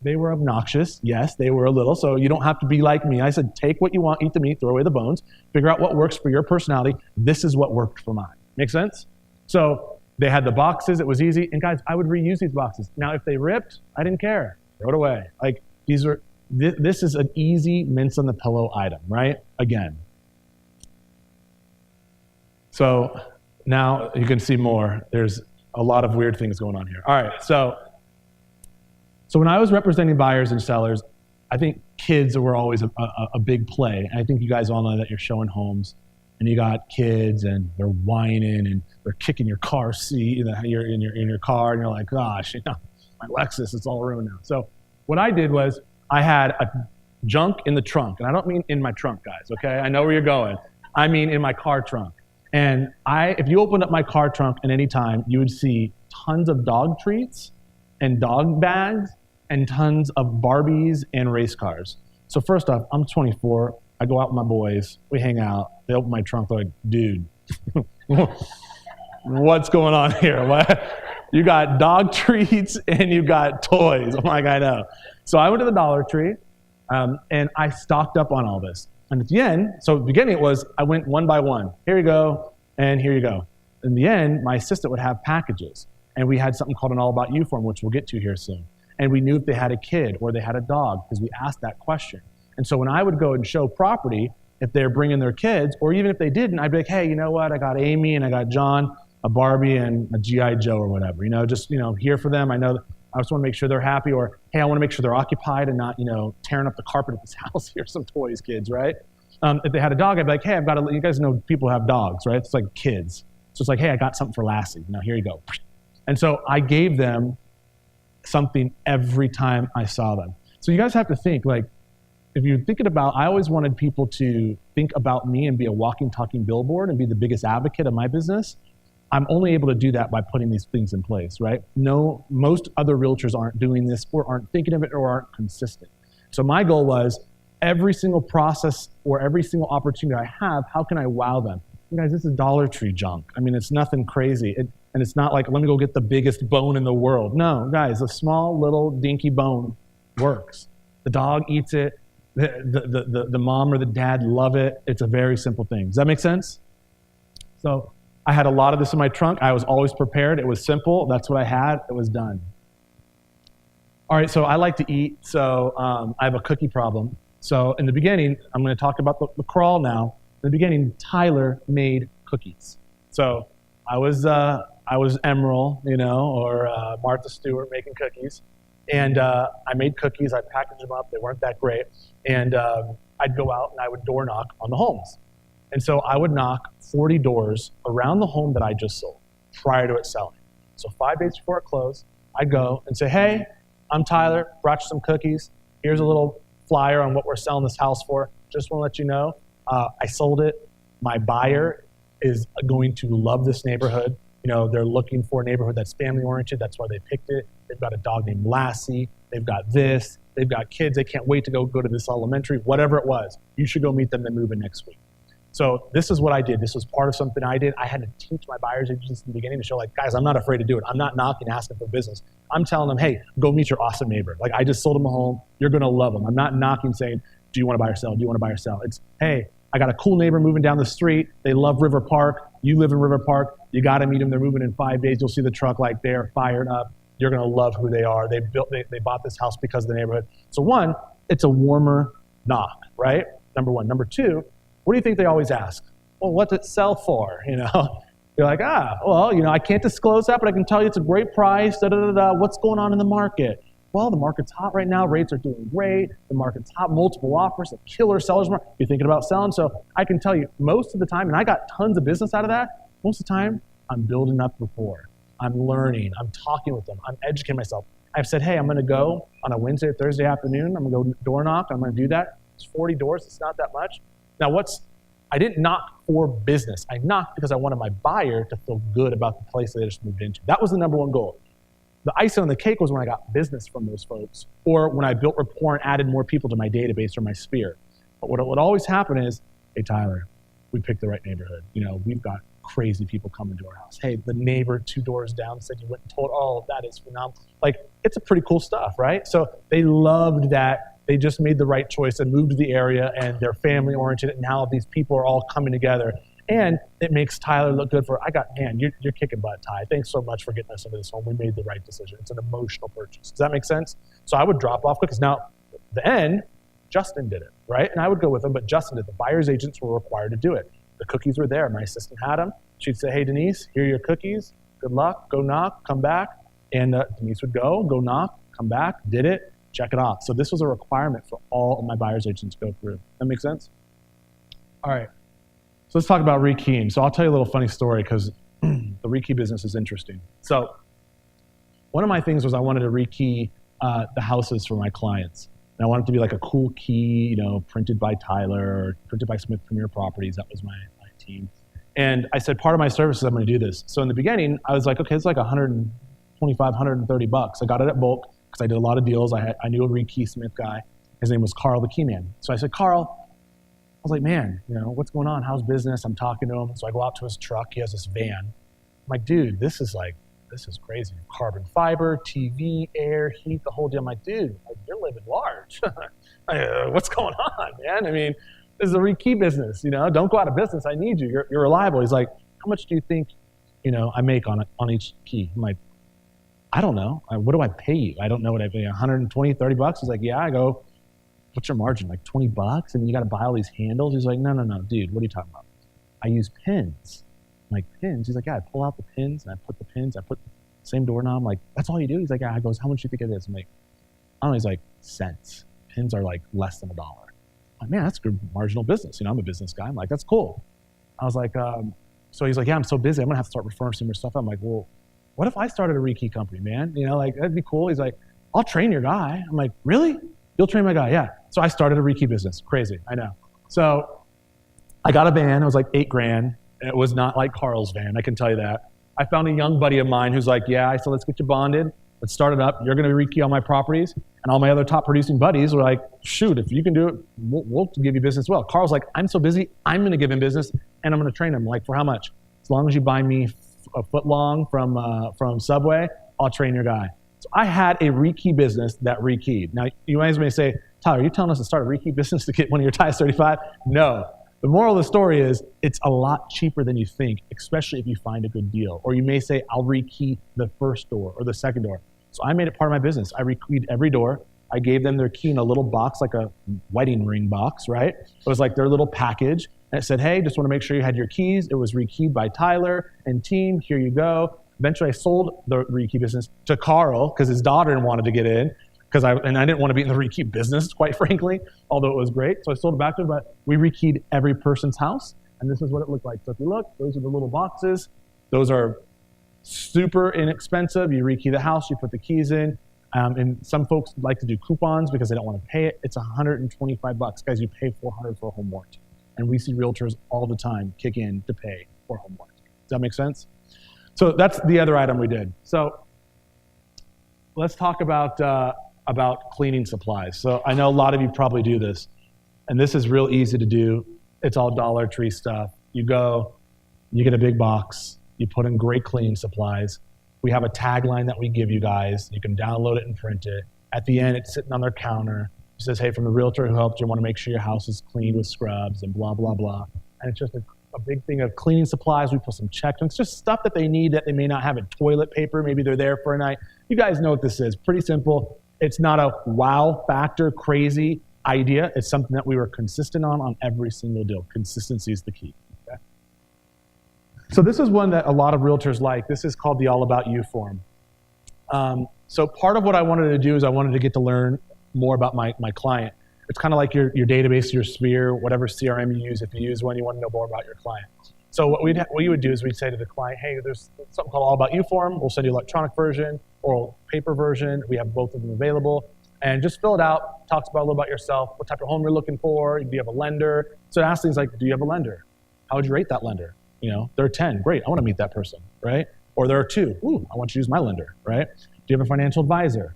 they were obnoxious. Yes, they were a little. So you don't have to be like me. I said, take what you want, eat the meat, throw away the bones, figure out what works for your personality. This is what worked for mine. Make sense? So they had the boxes. It was easy. And guys, I would reuse these boxes. Now, if they ripped, I didn't care. Throw it away. Like, this is an easy mince on the pillow item, right? Again. So now you can see more. There's a lot of weird things going on here. All right, so when I was representing buyers and sellers, I think kids were always a big play. And I think you guys all know that you're showing homes, and you got kids, and they're whining, and they're kicking your car seat. You're in your car, and you're like, gosh, my Lexus, it's all ruined now. So what I did was I had a junk in the trunk, and I don't mean in my trunk, guys. Okay, I know where you're going. I mean in my car trunk. And if you opened up my car trunk at any time, you would see tons of dog treats and dog bags and tons of Barbies and race cars. So first off, I'm 24. I go out with my boys. We hang out. They open my trunk. They're like, dude, what's going on here? What? You got dog treats and you got toys. I'm like, I know. So I went to the Dollar Tree, and I stocked up on all this. And at the end, so at the beginning it was, I went one by one. Here you go, and here you go. In the end, my assistant would have packages. And we had something called an All About You form, which we'll get to here soon. And we knew if they had a kid or they had a dog, because we asked that question. And so when I would go and show property, if they're bringing their kids, or even if they didn't, I'd be like, hey, you know what? I got Amy and I got John, a Barbie and a G.I. Joe or whatever. Just here for them. I know I just want to make sure they're happy, or hey, I want to make sure they're occupied and not, tearing up the carpet at this house. Here's some toys, kids, right? If they had a dog, I'd be like, hey, you guys know people have dogs, right? It's like kids. So it's like, hey, I got something for Lassie. Now here you go. And so I gave them something every time I saw them. So you guys have to think, like, if you're thinking about, I always wanted people to think about me and be a walking, talking billboard and be the biggest advocate of my business. I'm only able to do that by putting these things in place, right? No, most other realtors aren't doing this or aren't thinking of it or aren't consistent. So my goal was every single process or every single opportunity I have, how can I wow them? You guys, this is Dollar Tree junk. I mean, it's nothing crazy. And it's not like, let me go get the biggest bone in the world. No, guys, a small little dinky bone works. The dog eats it. The mom or the dad love it. It's a very simple thing. Does that make sense? So I had a lot of this in my trunk. I was always prepared. It was simple. That's what I had. It was done. All right, so I like to eat. So I have a cookie problem. So in the beginning, I'm going to talk about the crawl now. In the beginning, Tyler made cookies. So I was Emerald, or Martha Stewart making cookies. And I made cookies. I packaged them up. They weren't that great. And I'd go out and I would door knock on the homes. And so I would knock 40 doors around the home that I just sold prior to it selling. So 5 days before it closed, I'd go and say, hey, I'm Tyler, brought you some cookies. Here's a little flyer on what we're selling this house for. Just want to let you know, I sold it. My buyer is going to love this neighborhood. They're looking for a neighborhood that's family-oriented. That's why they picked it. They've got a dog named Lassie. They've got this. They've got kids. They can't wait to go to this elementary, whatever it was. You should go meet them. They're moving next week. So this is what I did. This was part of something I did. I had to teach my buyers agents in the beginning to show, like, guys, I'm not afraid to do it. I'm not knocking, asking for business. I'm telling them, hey, go meet your awesome neighbor. Like, I just sold them a home. You're going to love them. I'm not knocking, saying, do you want to buy or sell? Do you want to buy or sell? It's, hey, I got a cool neighbor moving down the street. They love River Park. You live in River Park. You got to meet them. They're moving in 5 days. You'll see the truck like they're fired up. You're going to love who they are. They bought this house because of the neighborhood. So one, it's a warmer knock, right? Number one. Number two, what do you think they always ask? Well, what's it sell for? You're like, well, I can't disclose that, but I can tell you it's a great price. What's going on in the market? Well, the market's hot right now. Rates are doing great. The market's hot. Multiple offers, a killer seller's market. You're thinking about selling. So I can tell you most of the time, and I got tons of business out of that, most of the time, I'm building up rapport. I'm learning. I'm talking with them. I'm educating myself. I've said, hey, I'm going to go on a Wednesday or Thursday afternoon. I'm going to go door knock. I'm going to do that. It's 40 doors. It's not that much. Now, I didn't knock for business. I knocked because I wanted my buyer to feel good about the place they just moved into. That was the number one goal. The icing on the cake was when I got business from those folks, or when I built rapport and added more people to my database or my sphere. But what would always happen is, hey, Tyler, we picked the right neighborhood. We've got crazy people coming to our house. Hey, the neighbor 2 doors down said you went and told, oh, that is phenomenal. Like, it's a pretty cool stuff, right? So they loved that. They just made the right choice and moved to the area, and they're family oriented, and now these people are all coming together. And it makes Tyler look good you're kicking butt, Ty. Thanks so much for getting us into this home. We made the right decision. It's an emotional purchase. Does that make sense? So I would drop off cookies. Now, the end, Justin did it, right? And I would go with him, but Justin did. The buyer's agents were required to do it. The cookies were there. My assistant had them. She'd say, hey, Denise, here are your cookies. Good luck. Go knock. Come back. And Denise would go knock, come back, did it. Check it off. So this was a requirement for all of my buyer's agents to go through. That make sense? All right. So let's talk about rekeying. So I'll tell you a little funny story because the rekey business is interesting. So one of my things was I wanted to rekey the houses for my clients. And I wanted it to be like a cool key, printed by Tyler or printed by Smith Premier Properties. That was my team. And I said, part of my services, I'm going to do this. So in the beginning, I was like, okay, it's like $125, $130. I got it at bulk, because I did a lot of deals. I knew a rekey Smith guy. His name was Carl the Key Man. So I said, Carl, I was like, man, what's going on? How's business? I'm talking to him. So I go out to his truck. He has this van. I'm like, dude, this is crazy. Carbon fiber, TV, air, heat, the whole deal. I'm like, dude, you're living large. What's going on, man? I mean, this is a rekey business. Don't go out of business. I need you. You're reliable. He's like, how much do you think, I make on each key? I'm like, I don't know. What do I pay you? I don't know what I pay. 120, 30 bucks? He's like, yeah. I go, what's your margin? Like 20 bucks? And you got to buy all these handles? He's like, no, dude, what are you talking about? I use pins. I'm like, pins? He's like, yeah, I pull out the pins and I put the same doorknob. I'm like, that's all you do? He's like, yeah. I goes, how much do you think it is? I'm like, I don't know. He's like, cents. Pins are like less than $1. I'm like, man, that's good marginal business. I'm a business guy. I'm like, that's cool. I was like, so he's like, yeah, I'm so busy. I'm going to have to start referring some more stuff. I'm like, well, what if I started a rekey company, man? That'd be cool. He's like, I'll train your guy. I'm like, really? You'll train my guy? Yeah. So I started a rekey business. Crazy, I know. So I got a van. It was like $8,000. It was not like Carl's van, I can tell you that. I found a young buddy of mine who's like, yeah, I said, let's get you bonded. Let's start it up. You're going to rekey all my properties. And all my other top producing buddies were like, shoot, if you can do it, we'll give you business as well. Carl's like, I'm so busy, I'm going to give him business, and I'm going to train him. Like, for how much? As long as you buy me a foot long from Subway, I'll train your guy. So I had a rekey business that rekeyed. Now, you guys may say, Tyler, are you telling us to start a rekey business to get one of your Ties 35? No. The moral of the story is it's a lot cheaper than you think, especially if you find a good deal. Or you may say, I'll rekey the first door or the second door. So I made it part of my business. I rekeyed every door. I gave them their key in a little box, like a wedding ring box, right? It was like their little package. And it said, hey, just want to make sure you had your keys. It was rekeyed by Tyler and team. Here you go. Eventually, I sold the rekey business to Carl because his daughter wanted to get in. And I didn't want to be in the rekey business, quite frankly, although it was great. So I sold it back to him, but we rekeyed every person's house. And this is what it looked like. So if you look, those are the little boxes. Those are super inexpensive. You rekey the house, you put the keys in. And some folks like to do coupons because they don't want to pay it. It's $125. Guys, you pay $400 for a home warranty. And we see realtors all the time kick in to pay for a home warranty. Does that make sense? So that's the other item we did. So let's talk about cleaning supplies. So I know a lot of you probably do this, and this is real easy to do. It's all Dollar Tree stuff. You go, you get a big box, you put in great cleaning supplies. We have a tagline that we give you guys. You can download it and print it. At the end, it's sitting on their counter. It says, hey, from the realtor who helped you, want to make sure your house is clean with scrubs and blah, blah, blah. And it's just a big thing of cleaning supplies. We put some checklists. It's just stuff that they need that they may not have in toilet paper. Maybe they're there for a night. You guys know what this is. Pretty simple. It's not a wow factor, crazy idea. It's something that we were consistent on every single deal. Consistency is the key. Okay? So this is one that a lot of realtors like. This is called the All About You form. So part of what I wanted to do is I wanted to get to learn more about my client. It's kind of like your database, your Sphere, whatever CRM you use. If you use one, you want to know more about your client. So what you would do is we'd say to the client, hey, there's something called All About You form. We'll send you electronic version or paper version. We have both of them available. And just fill it out. Talks about a little about yourself, what type of home you're looking for. Do you have a lender? So it asks things like, do you have a lender? How would you rate that lender? You know, they're 10. Great, I want to meet that person, right? Or there are 2. Ooh, I want you to use my lender, right? Do you have a financial advisor?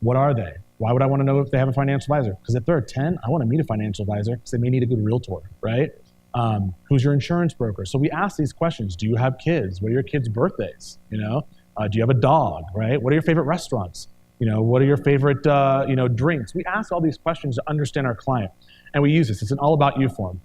What are they? Why would I want to know if they have a financial advisor? Because if they're a 10, I want to meet a financial advisor because they may need a good realtor, right? Who's your insurance broker? So we ask these questions. Do you have kids? What are your kids' birthdays? You know, do you have a dog, right? What are your favorite restaurants? You know, what are your favorite, drinks? We ask all these questions to understand our client. And we use this. It's an All About You form.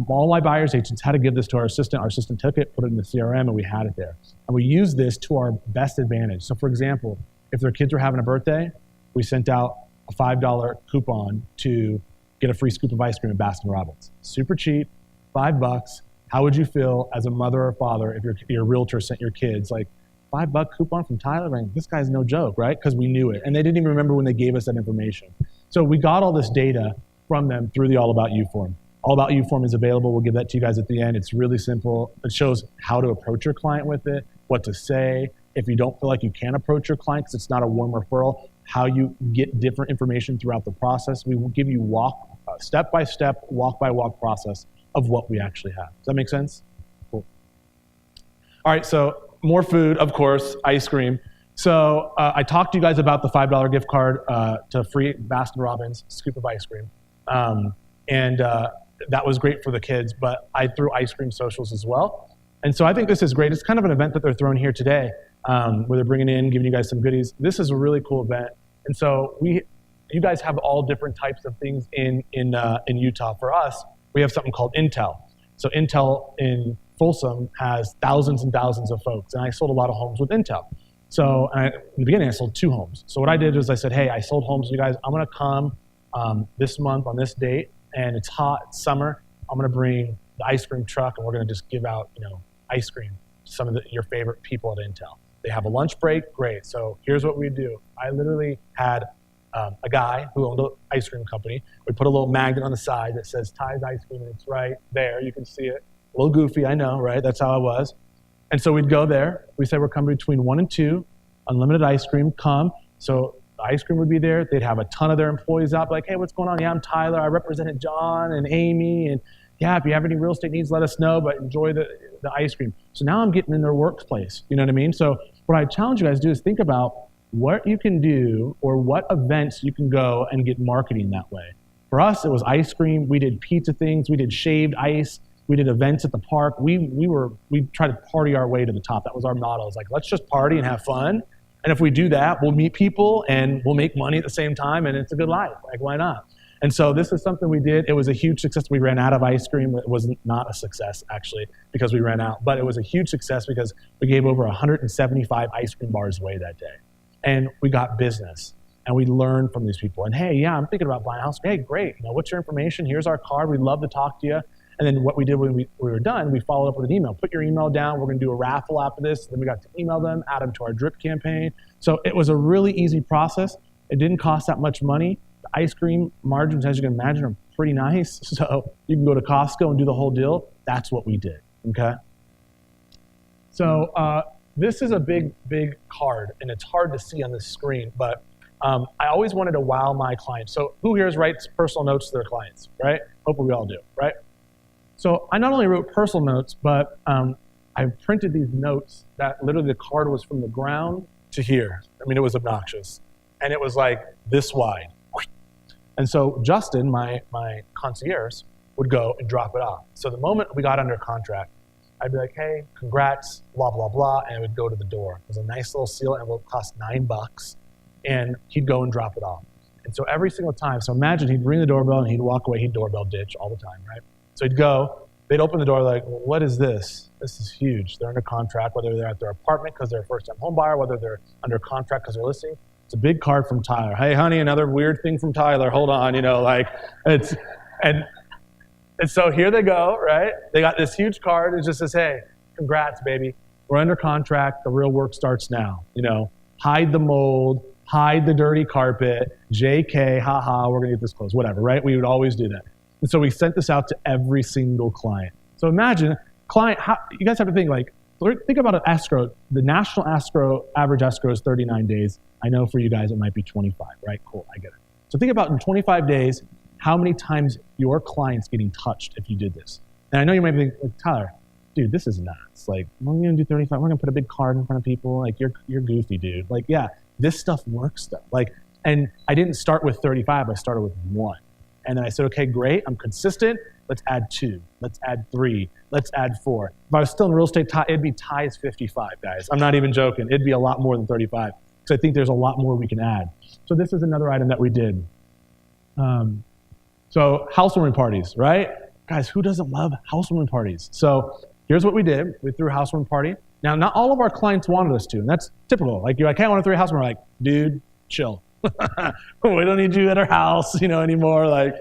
All my buyers agents had to give this to our assistant. Our assistant took it, put it in the CRM, and we had it there. And we use this to our best advantage. So for example, if their kids were having a birthday, we sent out a $5 coupon to get a free scoop of ice cream at Baskin Robbins. Super cheap, $5. How would you feel as a mother or father if your realtor sent your kids like $5 coupon from Tyler? Like, this guy's no joke, right? Because we knew it. And they didn't even remember when they gave us that information. So we got all this data from them through the All About You form. All About You form is available. We'll give that to you guys at the end. It's really simple. It shows how to approach your client with it, what to say. If you don't feel like you can approach your client because it's not a warm referral, how you get different information throughout the process. We will give you step-by-step, walk-by-walk process of what we actually have. Does that make sense? Cool. All right, so more food, of course, ice cream. So I talked to you guys about the $5 gift card to free Baskin Robbins scoop of ice cream. That was great for the kids, but I threw ice cream socials as well. And so I think this is great. It's kind of an event that they're throwing here today, where they're bringing in, giving you guys some goodies. This is a really cool event. And so you guys have all different types of things in Utah. For us, we have something called Intel. So Intel in Folsom has thousands and thousands of folks, and I sold a lot of homes with Intel. So in the beginning, I sold 2 homes. So what I did was I said, hey, I sold homes to you guys. I'm going to come this month on this date, and it's hot, it's summer. I'm going to bring the ice cream truck, and we're going to just give out, ice cream to some of your favorite people at Intel. They have a lunch break, great. So here's what we do. I literally had a guy who owned an ice cream company. We put a little magnet on the side that says Ty's Ice Cream, and it's right there. You can see it. A little goofy, I know, right? That's how I was. And so we'd go there. We said we're coming between 1 and 2, unlimited ice cream, come. So the ice cream would be there. They'd have a ton of their employees out, like, hey, what's going on? Yeah, I'm Tyler. I represented John and Amy. And yeah, if you have any real estate needs, let us know, but enjoy the ice cream. So now I'm getting in their workplace. You know what I mean? So what I challenge you guys to do is think about what you can do or what events you can go and get marketing that way. For us, it was ice cream. We did pizza things. We did shaved ice. We did events at the park. We tried to party our way to the top. That was our motto. It's like, let's just party and have fun. And if we do that, we'll meet people and we'll make money at the same time, and it's a good life. Like, why not? And so this is something we did. It was a huge success. We ran out of ice cream. It was not a success, actually, because we ran out. But it was a huge success because we gave over 175 ice cream bars away that day. And we got business. And we learned from these people. And hey, yeah, I'm thinking about buying a house. Hey, great. What's your information? Here's our card. We'd love to talk to you. And then what we did when we were done, we followed up with an email. Put your email down. We're going to do a raffle after this. Then we got to email them, add them to our drip campaign. So it was a really easy process. It didn't cost that much money. The ice cream margins, as you can imagine, are pretty nice. So you can go to Costco and do the whole deal. That's what we did, okay? So this is a big, big card, and it's hard to see on this screen, but I always wanted to wow my clients. So who here writes personal notes to their clients, right? Hopefully we all do, right? So I not only wrote personal notes, but I I printed these notes that literally the card was from the ground to here. I mean, it was obnoxious. And it was like this wide. And so Justin, my concierge, would go and drop it off. So the moment we got under contract, I'd be like, hey, congrats, blah, blah, blah, and it would go to the door. It was a nice little seal envelope, cost $9, and he'd go and drop it off. And so every single time, so imagine he'd ring the doorbell and he'd walk away, he'd doorbell ditch all the time, right? So he'd go, they'd open the door like, well, what is this? This is huge. They're under contract, whether they're at their apartment because they're a first-time home buyer, whether they're under contract because they're listing. It's a big card from Tyler. Hey, honey, another weird thing from Tyler. Hold on, it's, and so here they go, right? They got this huge card. It just says, hey, congrats, baby. We're under contract. The real work starts now. Hide the mold, hide the dirty carpet, JK, haha, we're going to get this closed, whatever, right? We would always do that. And so we sent this out to every single client. So imagine, client, you guys have to think about an escrow. The national escrow, average escrow is 39 days. I know for you guys it might be 25, right? Cool, I get it. So think about in 25 days, how many times your client's getting touched if you did this. And I know you might be like, Tyler, dude, this is nuts. Like, we're going to do 35. We're going to put a big card in front of people. Like, you're goofy, dude. Like, yeah, this stuff works though. Like, and I didn't start with 35. I started with 1. And then I said, okay, great. I'm consistent. Let's add 2. Let's add 3. Let's add 4. If I was still in real estate, it'd be ties 55, guys. I'm not even joking. It'd be a lot more than 35. So I think there's a lot more we can add. So this is another item that we did. So housewarming parties, right? Guys, who doesn't love housewarming parties? So here's what we did. We threw a housewarming party. Now, not all of our clients wanted us to, and that's typical. Like, you're like, hey, I want to throw a housewarming. We're like, dude, chill. We don't need you at our house, anymore. Like,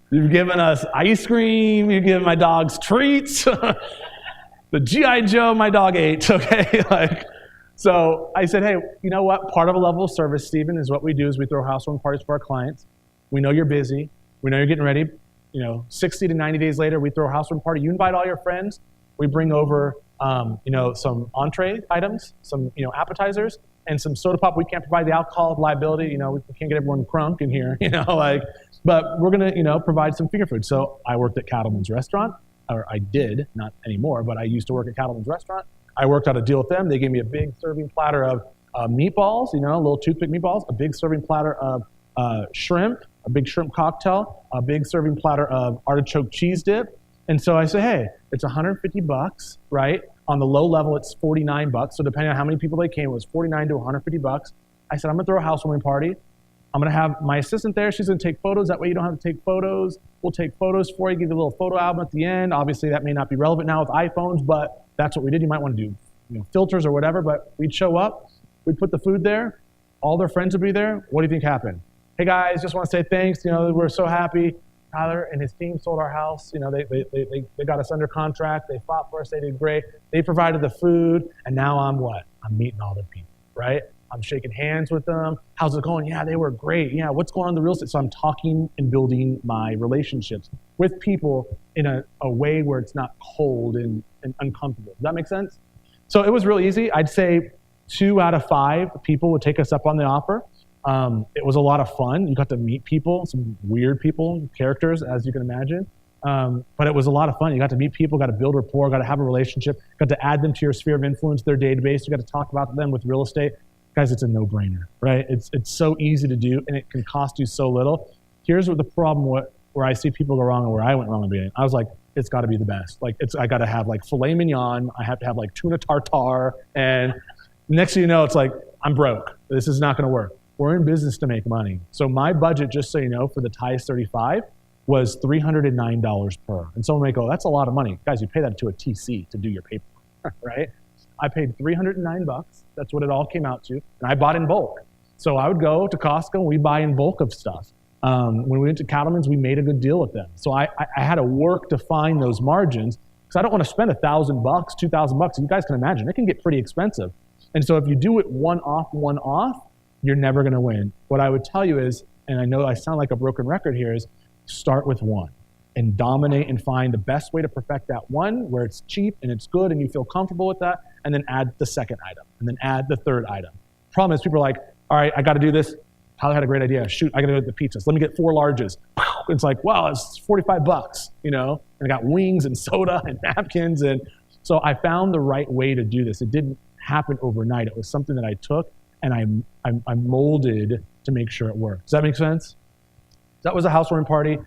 you've given us ice cream. You've given my dogs treats. The G.I. Joe my dog ate, okay? So I said, hey, you know what? Part of a level of service, Stephen, is what we do is we throw housewarming parties for our clients. We know you're busy. We know you're getting ready. 60 to 90 days later, we throw a housewarming party. You invite all your friends. We bring over, some entree items, some, appetizers, and some soda pop. We can't provide the alcohol liability. We can't get everyone crunk in here, but we're going to, provide some finger food. So I worked at Cattleman's Restaurant, or I did, not anymore, but I used to work at Cattleman's Restaurant. I worked out a deal with them. They gave me a big serving platter of meatballs, little toothpick meatballs, a big serving platter of shrimp, a big shrimp cocktail, a big serving platter of artichoke cheese dip. And so I say, hey, it's $150, right? On the low level, it's $49. So depending on how many people they came, it was $49 to $150. I said, I'm gonna throw a housewarming party. I'm gonna have my assistant there. She's gonna take photos. That way you don't have to take photos. We'll take photos for you, give you a little photo album at the end. Obviously that may not be relevant now with iPhones, but that's what we did. You might wanna do filters or whatever, but we'd show up, we'd put the food there, all their friends would be there. What do you think happened? Hey guys, just want to say thanks. We're so happy. Tyler and his team sold our house. They got us under contract. They fought for us. They did great. They provided the food, and now I'm what? I'm meeting all the people, right? I'm shaking hands with them. How's it going? Yeah, they were great. Yeah, what's going on in the real estate? So I'm talking and building my relationships with people in a way where it's not cold and uncomfortable. Does that make sense? So it was really easy. I'd say 2 out of 5 people would take us up on the offer. It was a lot of fun. You got to meet people, some weird people, characters, as you can imagine. But it was a lot of fun. You got to meet people, got to build rapport, got to have a relationship, got to add them to your sphere of influence, their database. You got to talk about them with real estate. Guys, it's a no-brainer, right? It's so easy to do, and it can cost you so little. Here's what the problem where I see people go wrong and where I went wrong in the beginning. I was like, it's got to be the best. I got to have filet mignon. I have to have tuna tartare. And next thing you know, it's like, I'm broke. This is not going to work. We're in business to make money. So my budget, just so you know, for the Ties 35 was $309 per. And someone may go, that's a lot of money. Guys, you pay that to a TC to do your paperwork, right? I paid $309. That's what it all came out to. And I bought in bulk. So I would go to Costco and we buy in bulk of stuff. When we went to Cattleman's, we made a good deal with them. So I had to work to find those margins because I don't want to spend $1,000, $2,000. You guys can imagine, it can get pretty expensive. And so if you do it one off, you're never going to win. What I would tell you is, and I know I sound like a broken record here, is start with 1 and dominate and find the best way to perfect that 1 where it's cheap and it's good and you feel comfortable with that, and then add the second item and then add the third item. Problem is people are like, all right, I got to do this. Tyler had a great idea. Shoot, I got to do the pizzas. Let me get 4 larges. It's like, wow, it's $45, and I got wings and soda and napkins. And So I found the right way to do this. It didn't happen overnight. It was something that I took and I molded to make sure it worked. Does that make sense? That was a housewarming party.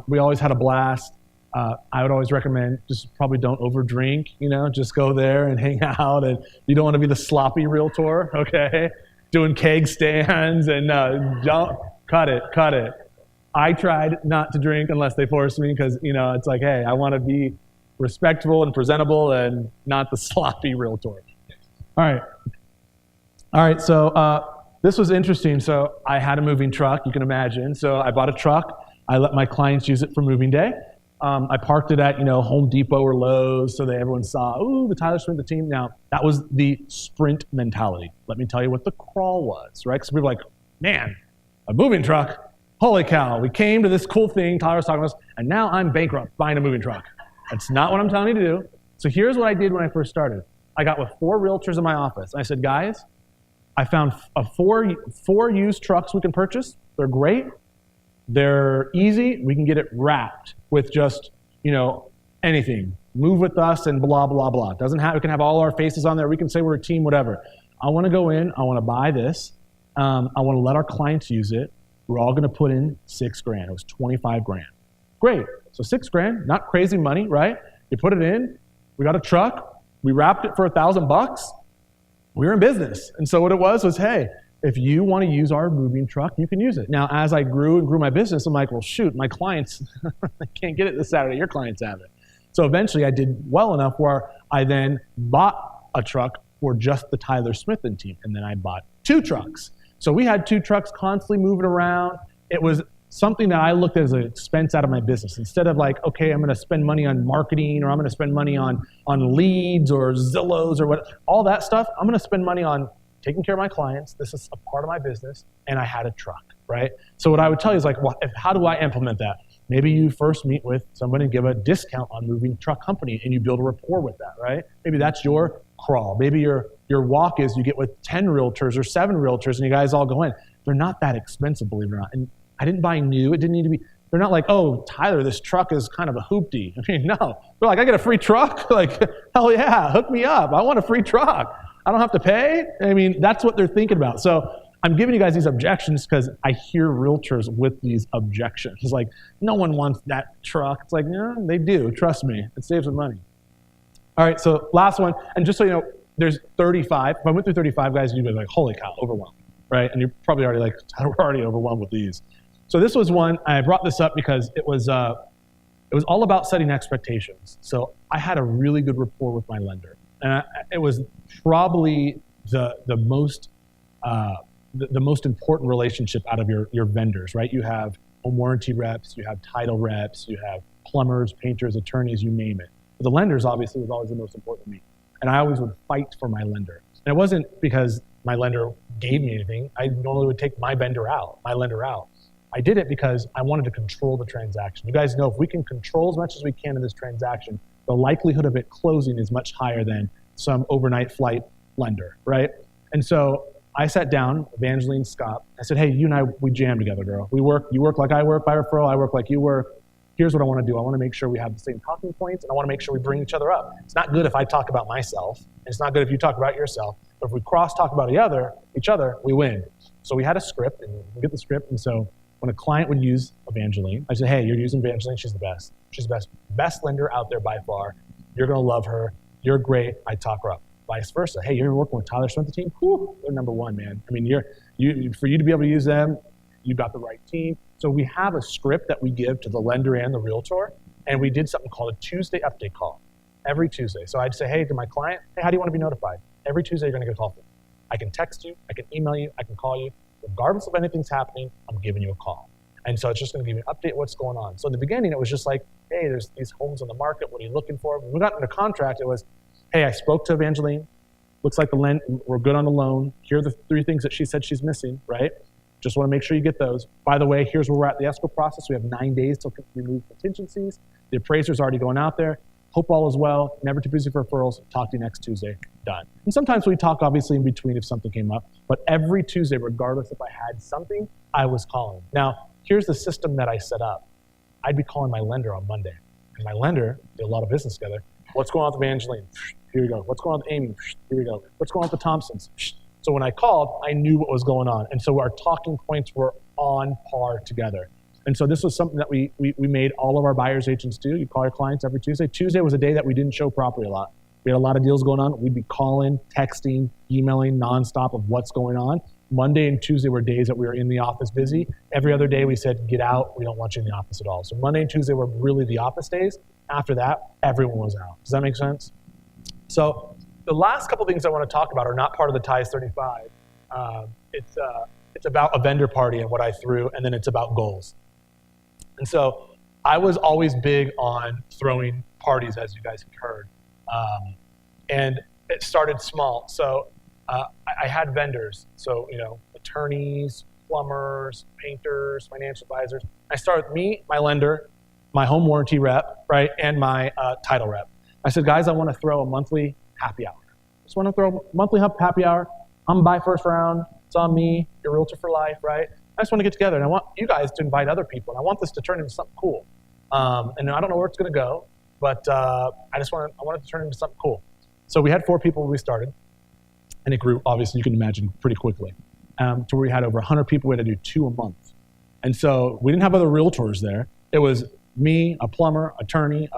We always had a blast. I would always recommend just probably don't overdrink, just go there and hang out. And you don't want to be the sloppy realtor, okay? Doing keg stands and don't, cut it. I tried not to drink unless they forced me because, it's like, hey, I want to be respectful and presentable and not the sloppy realtor. All right, so this was interesting. So I had a moving truck, you can imagine. So I bought a truck. I let my clients use it for moving day. I parked it at, Home Depot or Lowe's so that everyone saw, ooh, the Tyler Smith team. Now, that was the sprint mentality. Let me tell you what the crawl was, right? Because people are like, man, a moving truck, holy cow, we came to this cool thing Tyler was talking about, and now I'm bankrupt buying a moving truck. That's not what I'm telling you to do. So here's what I did when I first started. I got with 4 realtors in my office. I said, guys, I found four used trucks we can purchase. They're great. They're easy. We can get it wrapped with just, anything. Move with us and blah, blah, blah. Doesn't have, we can have all our faces on there. We can say we're a team, whatever. I want to go in. I want to buy this. I want to let our clients use it. We're all going to put in $6,000. It was $25,000. Great. So $6,000, not crazy money, right? You put it in. We got a truck. We wrapped it for $1,000. We were in business. And so what it was, hey, if you want to use our moving truck, you can use it. Now, as I grew my business, I'm like, well, shoot, my clients can't get it this Saturday. Your clients have it. So eventually I did well enough where I then bought a truck for just the Tyler Smith team. And then I bought 2 trucks. So we had 2 trucks constantly moving around. It was something that I looked at as an expense out of my business. Instead of like, okay, I'm going to spend money on marketing, or I'm going to spend money on leads or Zillows or what, all that stuff, I'm going to spend money on taking care of my clients. This is a part of my business, and I had a truck, right? So what I would tell you is like, well, how do I implement that? Maybe you first meet with somebody and give a discount on moving truck company, and you build a rapport with that, right? Maybe that's your crawl. Maybe your walk is you get with 10 realtors or 7 realtors, and you guys all go in. They're not that expensive, believe it or not. And I didn't buy new. It didn't need to be. They're not like, oh, Tyler, this truck is kind of a hoopty. I mean, no. They're like, I get a free truck? Like, hell yeah, hook me up. I want a free truck. I don't have to pay. I mean, that's what they're thinking about. So I'm giving you guys these objections because I hear realtors with these objections. It's like, no one wants that truck. It's like, no, they do. Trust me. It saves them money. All right, so last one. And just so you know, there's 35. If I went through 35 guys, you'd be like, holy cow, overwhelmed, right? And you're probably already like, we're already overwhelmed with these. So this was one. I brought this up because it was all about setting expectations. So I had a really good rapport with my lender. And it was probably the most important relationship out of your vendors, right? You have home warranty reps, you have title reps, you have plumbers, painters, attorneys, you name it. But the lenders obviously was always the most important to me. And I always would fight for my lender. And it wasn't because my lender gave me anything. I normally would take my lender out. I did it because I wanted to control the transaction. You guys know if we can control as much as we can in this transaction, the likelihood of it closing is much higher than some overnight flight lender, right? And so I sat down, Evangeline, Scott. I said, hey, you and I, we jam together, girl. You work like I work by referral. I work like you work. Here's what I want to do. I want to make sure we have the same talking points, and I want to make sure we bring each other up. It's not good if I talk about myself, and it's not good if you talk about yourself. But if we cross-talk about each other, we win. So we had a script, and we get the script. And so when a client would use Evangeline, I said, hey, you're using Evangeline. She's the best. She's the best lender out there by far. You're going to love her. You're great. I talk her up. Vice versa. Hey, you're working with Tyler Smith team? Whew, they're number one, man. I mean, for you to be able to use them, you got the right team. So we have a script that we give to the lender and the realtor, and we did something called a Tuesday update call every Tuesday. So I'd say, hey, to my client, hey, how do you want to be notified? Every Tuesday, you're going to get a call from me. I can text you, I can email you, I can call you. Regardless of anything's happening, I'm giving you a call. And so it's just going to give you an update of what's going on. So in the beginning, it was just like, hey, there's these homes on the market. What are you looking for? When we got into contract, it was, hey, I spoke to Evangeline. Looks like we're good on the loan. Here are the 3 things that she said she's missing, right? Just want to make sure you get those. By the way, here's where we're at the escrow process. We have 9 days to remove contingencies. The appraiser's already going out there. Hope all is well. Never too busy for referrals. Talk to you next Tuesday. Done. And sometimes we talk, obviously, in between if something came up. But every Tuesday, regardless if I had something, I was calling. Now, here's the system that I set up. I'd be calling my lender on Monday. And my lender, did a lot of business together, What's going on with Evangeline? Here we go. What's going on with Amy? Here we go. What's going on with the Thompsons? So when I called, I knew what was going on. And so our talking points were on par together. And so this was something that we made all of our buyer's agents do. You call your clients every Tuesday. Tuesday was a day that we didn't show property a lot. We had a lot of deals going on. We'd be calling, texting, emailing nonstop of what's going on. Monday and Tuesday were days that we were in the office busy. Every other day we said, get out. We don't want you in the office at all. So Monday and Tuesday were really the office days. After that, everyone was out. Does that make sense? So the last couple things I want to talk about are not part of the TIES 35. It's about a vendor party and what I threw, and then it's about goals. And so I was always big on throwing parties, as you guys have heard. And it started small. So I had vendors, so attorneys, plumbers, painters, financial advisors. I started with me, my lender, my home warranty rep, right, and my title rep. I said, guys, I want to throw a monthly happy hour. Just want to throw a monthly happy hour. I'm buy first round. It's on me, your realtor for life, right? I just want to get together, and I want you guys to invite other people, and I want this to turn into something cool. And I don't know where it's going to go, but I want it to turn into something cool. So we had 4 people when we started, and it grew, obviously, you can imagine, pretty quickly, to where we had over 100 people. We had to do 2 a month. And so we didn't have other realtors there. It was me, a plumber, attorney,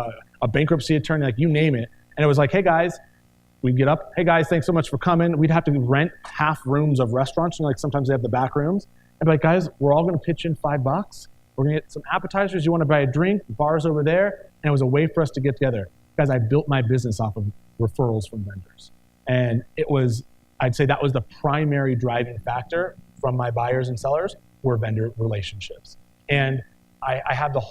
a bankruptcy attorney, like you name it. And it was like, hey, guys, we'd get up. Hey, guys, thanks so much for coming. We'd have to rent half rooms of restaurants. Like sometimes they have the back rooms. I'd be like, guys, we're all going to pitch in $5. We're going to get some appetizers. You want to buy a drink? Bar's over there. And it was a way for us to get together. Guys, I built my business off of referrals from vendors. And it was, I'd say that was the primary driving factor from my buyers and sellers were vendor relationships. And I have the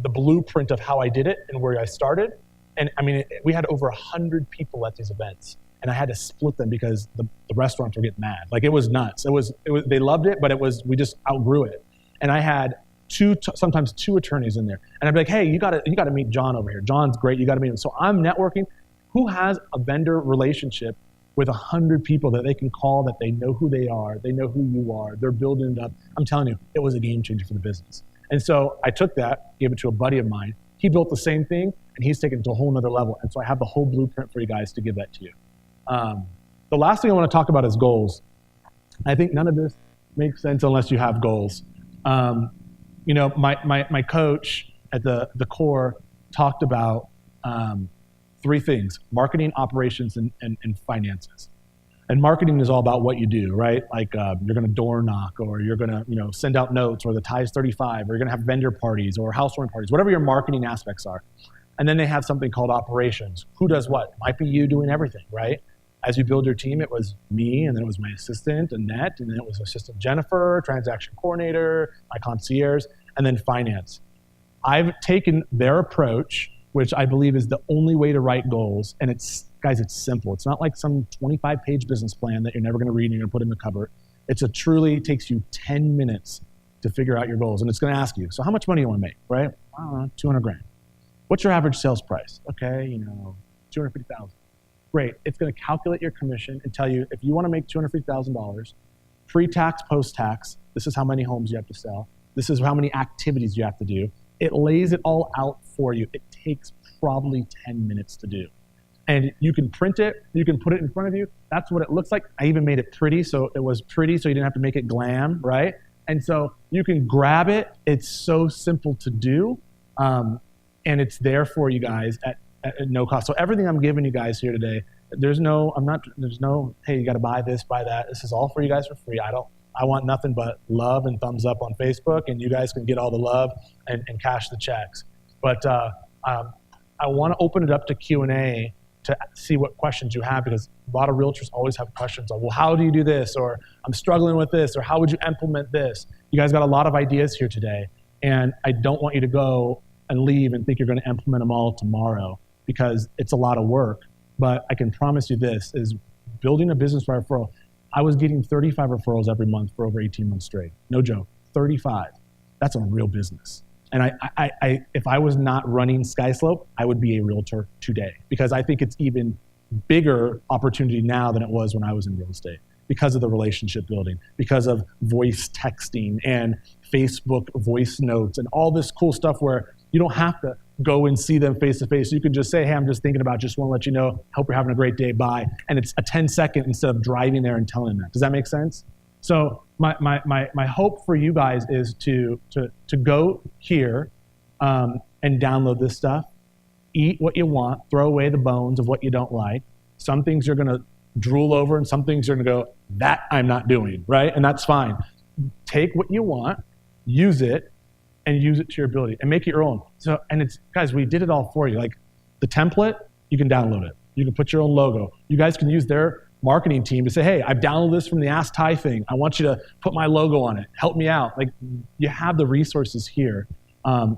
blueprint of how I did it and where I started. And I mean, we had over 100 people at these events. And I had to split them because the restaurants were getting mad. Like it was nuts. It was they loved it, but we just outgrew it. And I had sometimes two attorneys in there. And I'd be like, hey, you gotta meet John over here. John's great, you gotta meet him. So I'm networking. Who has a vendor relationship with 100 people that they can call, that they know who they are, they know who you are, they're building it up? I'm telling you, it was a game changer for the business. And so I took that, gave it to a buddy of mine. He built the same thing, and he's taken it to a whole nother level. And so I have the whole blueprint for you guys to give that to you. The last thing I want to talk about is goals. I think none of this makes sense unless you have goals. My coach at the core talked about 3 things: marketing, operations, and finances. And marketing is all about what you do, right? Like you're going to door knock, or you're going to send out notes, or the TIES 35, or you're going to have vendor parties or housewarming parties, whatever your marketing aspects are. And then they have something called operations. Who does what? It might be you doing everything, right? As you build your team, it was me, and then it was my assistant, Annette, and then it was assistant Jennifer, transaction coordinator, my concierge, and then finance. I've taken their approach, which I believe is the only way to write goals, and it's simple. It's not like some 25-page business plan that you're never going to read and you're going to put in the cupboard. It truly takes you 10 minutes to figure out your goals, and it's going to ask you, so how much money do you want to make, right? I don't know, 200 grand. What's your average sales price? Okay, 250,000. Great. It's going to calculate your commission and tell you if you want to make $250,000, pre-tax, post-tax, this is how many homes you have to sell. This is how many activities you have to do. It lays it all out for you. It takes probably 10 minutes to do. And you can print it. You can put it in front of you. That's what it looks like. I even made it pretty, so it was pretty, so you didn't have to make it glam, right? And so you can grab it. It's so simple to do, and it's there for you guys at no cost. So everything I'm giving you guys here today, there's no, hey, you got to buy this, buy that. This is all for you guys for free. I want nothing but love and thumbs up on Facebook, and you guys can get all the love and cash the checks. But I want to open it up to Q&A to see what questions you have, because a lot of realtors always have questions like, well, how do you do this? Or I'm struggling with this, or how would you implement this? You guys got a lot of ideas here today, and I don't want you to go and leave and think you're going to implement them all tomorrow, because it's a lot of work. But I can promise you this, is building a business by referral. I was getting 35 referrals every month for over 18 months straight. No joke, 35. That's a real business. And if I was not running SkySlope, I would be a realtor today, because I think it's even bigger opportunity now than it was when I was in real estate, because of the relationship building, because of voice texting and Facebook voice notes and all this cool stuff where You don't have to go and see them face to face. You can just say, hey, I'm just thinking about, just want to let you know, hope you're having a great day, bye. And it's a 10-second instead of driving there and telling them that. Does that make sense? So my hope for you guys is to go here and download this stuff, eat what you want, throw away the bones of what you don't like. Some things you're going to drool over and some things you're going to go, that I'm not doing, right? And that's fine. Take what you want, use it, and use it to your ability and make it your own. So, and it's, guys, we did it all for you. Like the template, you can download it. You can put your own logo. You guys can use their marketing team to say, hey, I've downloaded this from the Ask Ty thing. I want you to put my logo on it. Help me out. Like, you have the resources here.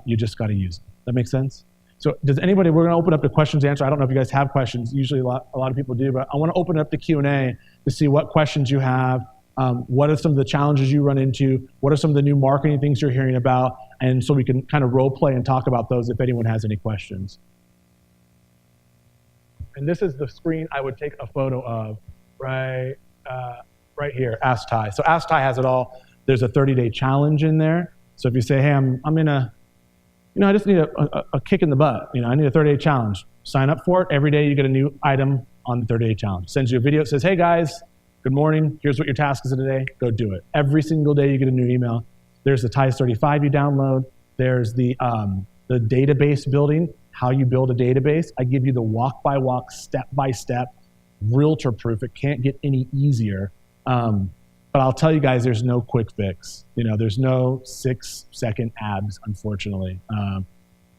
You just got to use it. That makes sense? So does anybody, we're going to open up to questions and answer. I don't know if you guys have questions. Usually a lot of people do, but I want to open up the Q&A to see what questions you have. What are some of the challenges you run into? What are some of the new marketing things you're hearing about? And so we can kind of role play and talk about those if anyone has any questions. And this is the screen I would take a photo of right here, Ask Ty. So Ask Ty has it all. There's a 30-day challenge in there. So if you say, hey, I'm in a, I just need a kick in the butt. I need a 30-day challenge. Sign up for it. Every day you get a new item on the 30-day challenge. Sends you a video that says, hey guys, good morning. Here's what your task is today. Go do it. Every single day you get a new email. There's the TIES 35 you download. There's the database building, how you build a database. I give you the walk-by-walk, step-by-step, realtor-proof. It can't get any easier. But I'll tell you guys, there's no quick fix. There's no 6-second abs, unfortunately.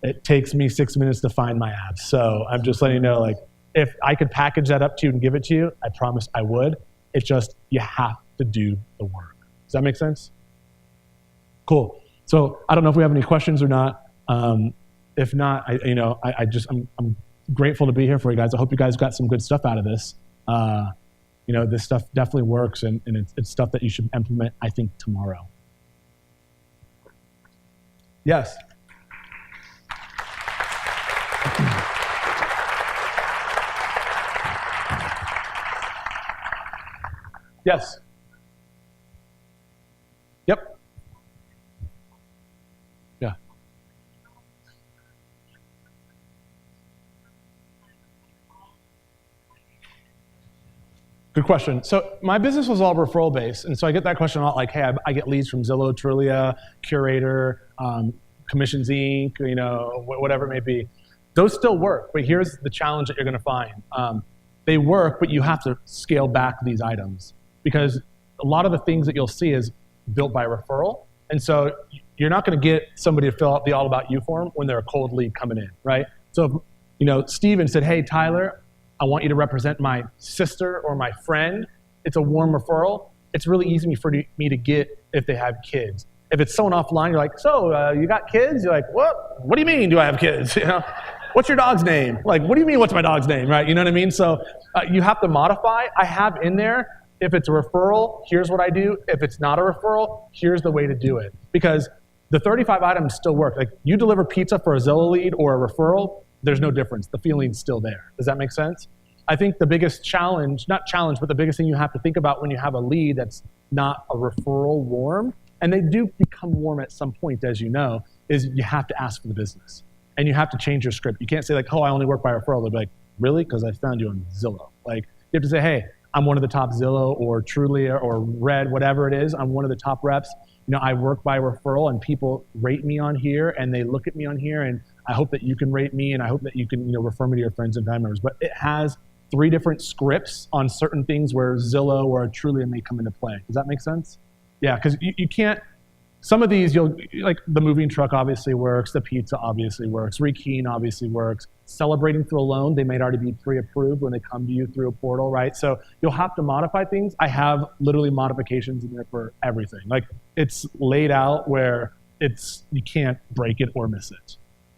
It takes me 6 minutes to find my abs. So I'm just letting you know, like, if I could package that up to you and give it to you, I promise I would. It's just, you have to do the work. Does that make sense? Cool. So I don't know if we have any questions or not. If not, I'm grateful to be here for you guys. I hope you guys got some good stuff out of this. This stuff definitely works, and it's stuff that you should implement, I think, tomorrow. Yes? Yes? Yep. Yeah. Good question. So my business was all referral based, and so I get that question a lot. Like, hey, I get leads from Zillow, Trulia, Curator, Commissions Inc., whatever it may be. Those still work, but here's the challenge that you're going to find. They work, but you have to scale back these items because a lot of the things that you'll see is built by referral, and so you're not going to get somebody to fill out the All About You form when they're a cold lead coming in, right? So, Steven said, hey, Tyler, I want you to represent my sister or my friend. It's a warm referral. It's really easy for me to get if they have kids. If it's someone offline, you're like, so you got kids? You're like, what? What do you mean, do I have kids? What's your dog's name? Like, what do you mean, what's my dog's name, right? You know what I mean? So you have to modify. I have in there, if it's a referral, here's what I do. If it's not a referral, here's the way to do it. Because the 35 items still work. Like, you deliver pizza for a Zillow lead or a referral, there's no difference. The feeling's still there. Does that make sense? I think the biggest challenge, not challenge, but the biggest thing you have to think about when you have a lead that's not a referral warm, and they do become warm at some point, as you know, is you have to ask for the business. And you have to change your script. You can't say like, oh, I only work by referral. They'll be like, really? Because I found you on Zillow. Like, you have to say, hey, I'm one of the top Zillow or Trulia or Red, whatever it is. I'm one of the top reps. I work by referral, and people rate me on here, and they look at me on here, and I hope that you can rate me, and I hope that you can refer me to your friends and family members. But it has 3 different scripts on certain things where Zillow or Trulia may come into play. Does that make sense? Yeah, because you can't, some of these, like the moving truck obviously works, the pizza obviously works, rekeying obviously works. Celebrating through a loan, they might already be pre-approved when they come to you through a portal, right? So you'll have to modify things. I have literally modifications in there for everything. Like, it's laid out where you can't break it or miss it. Does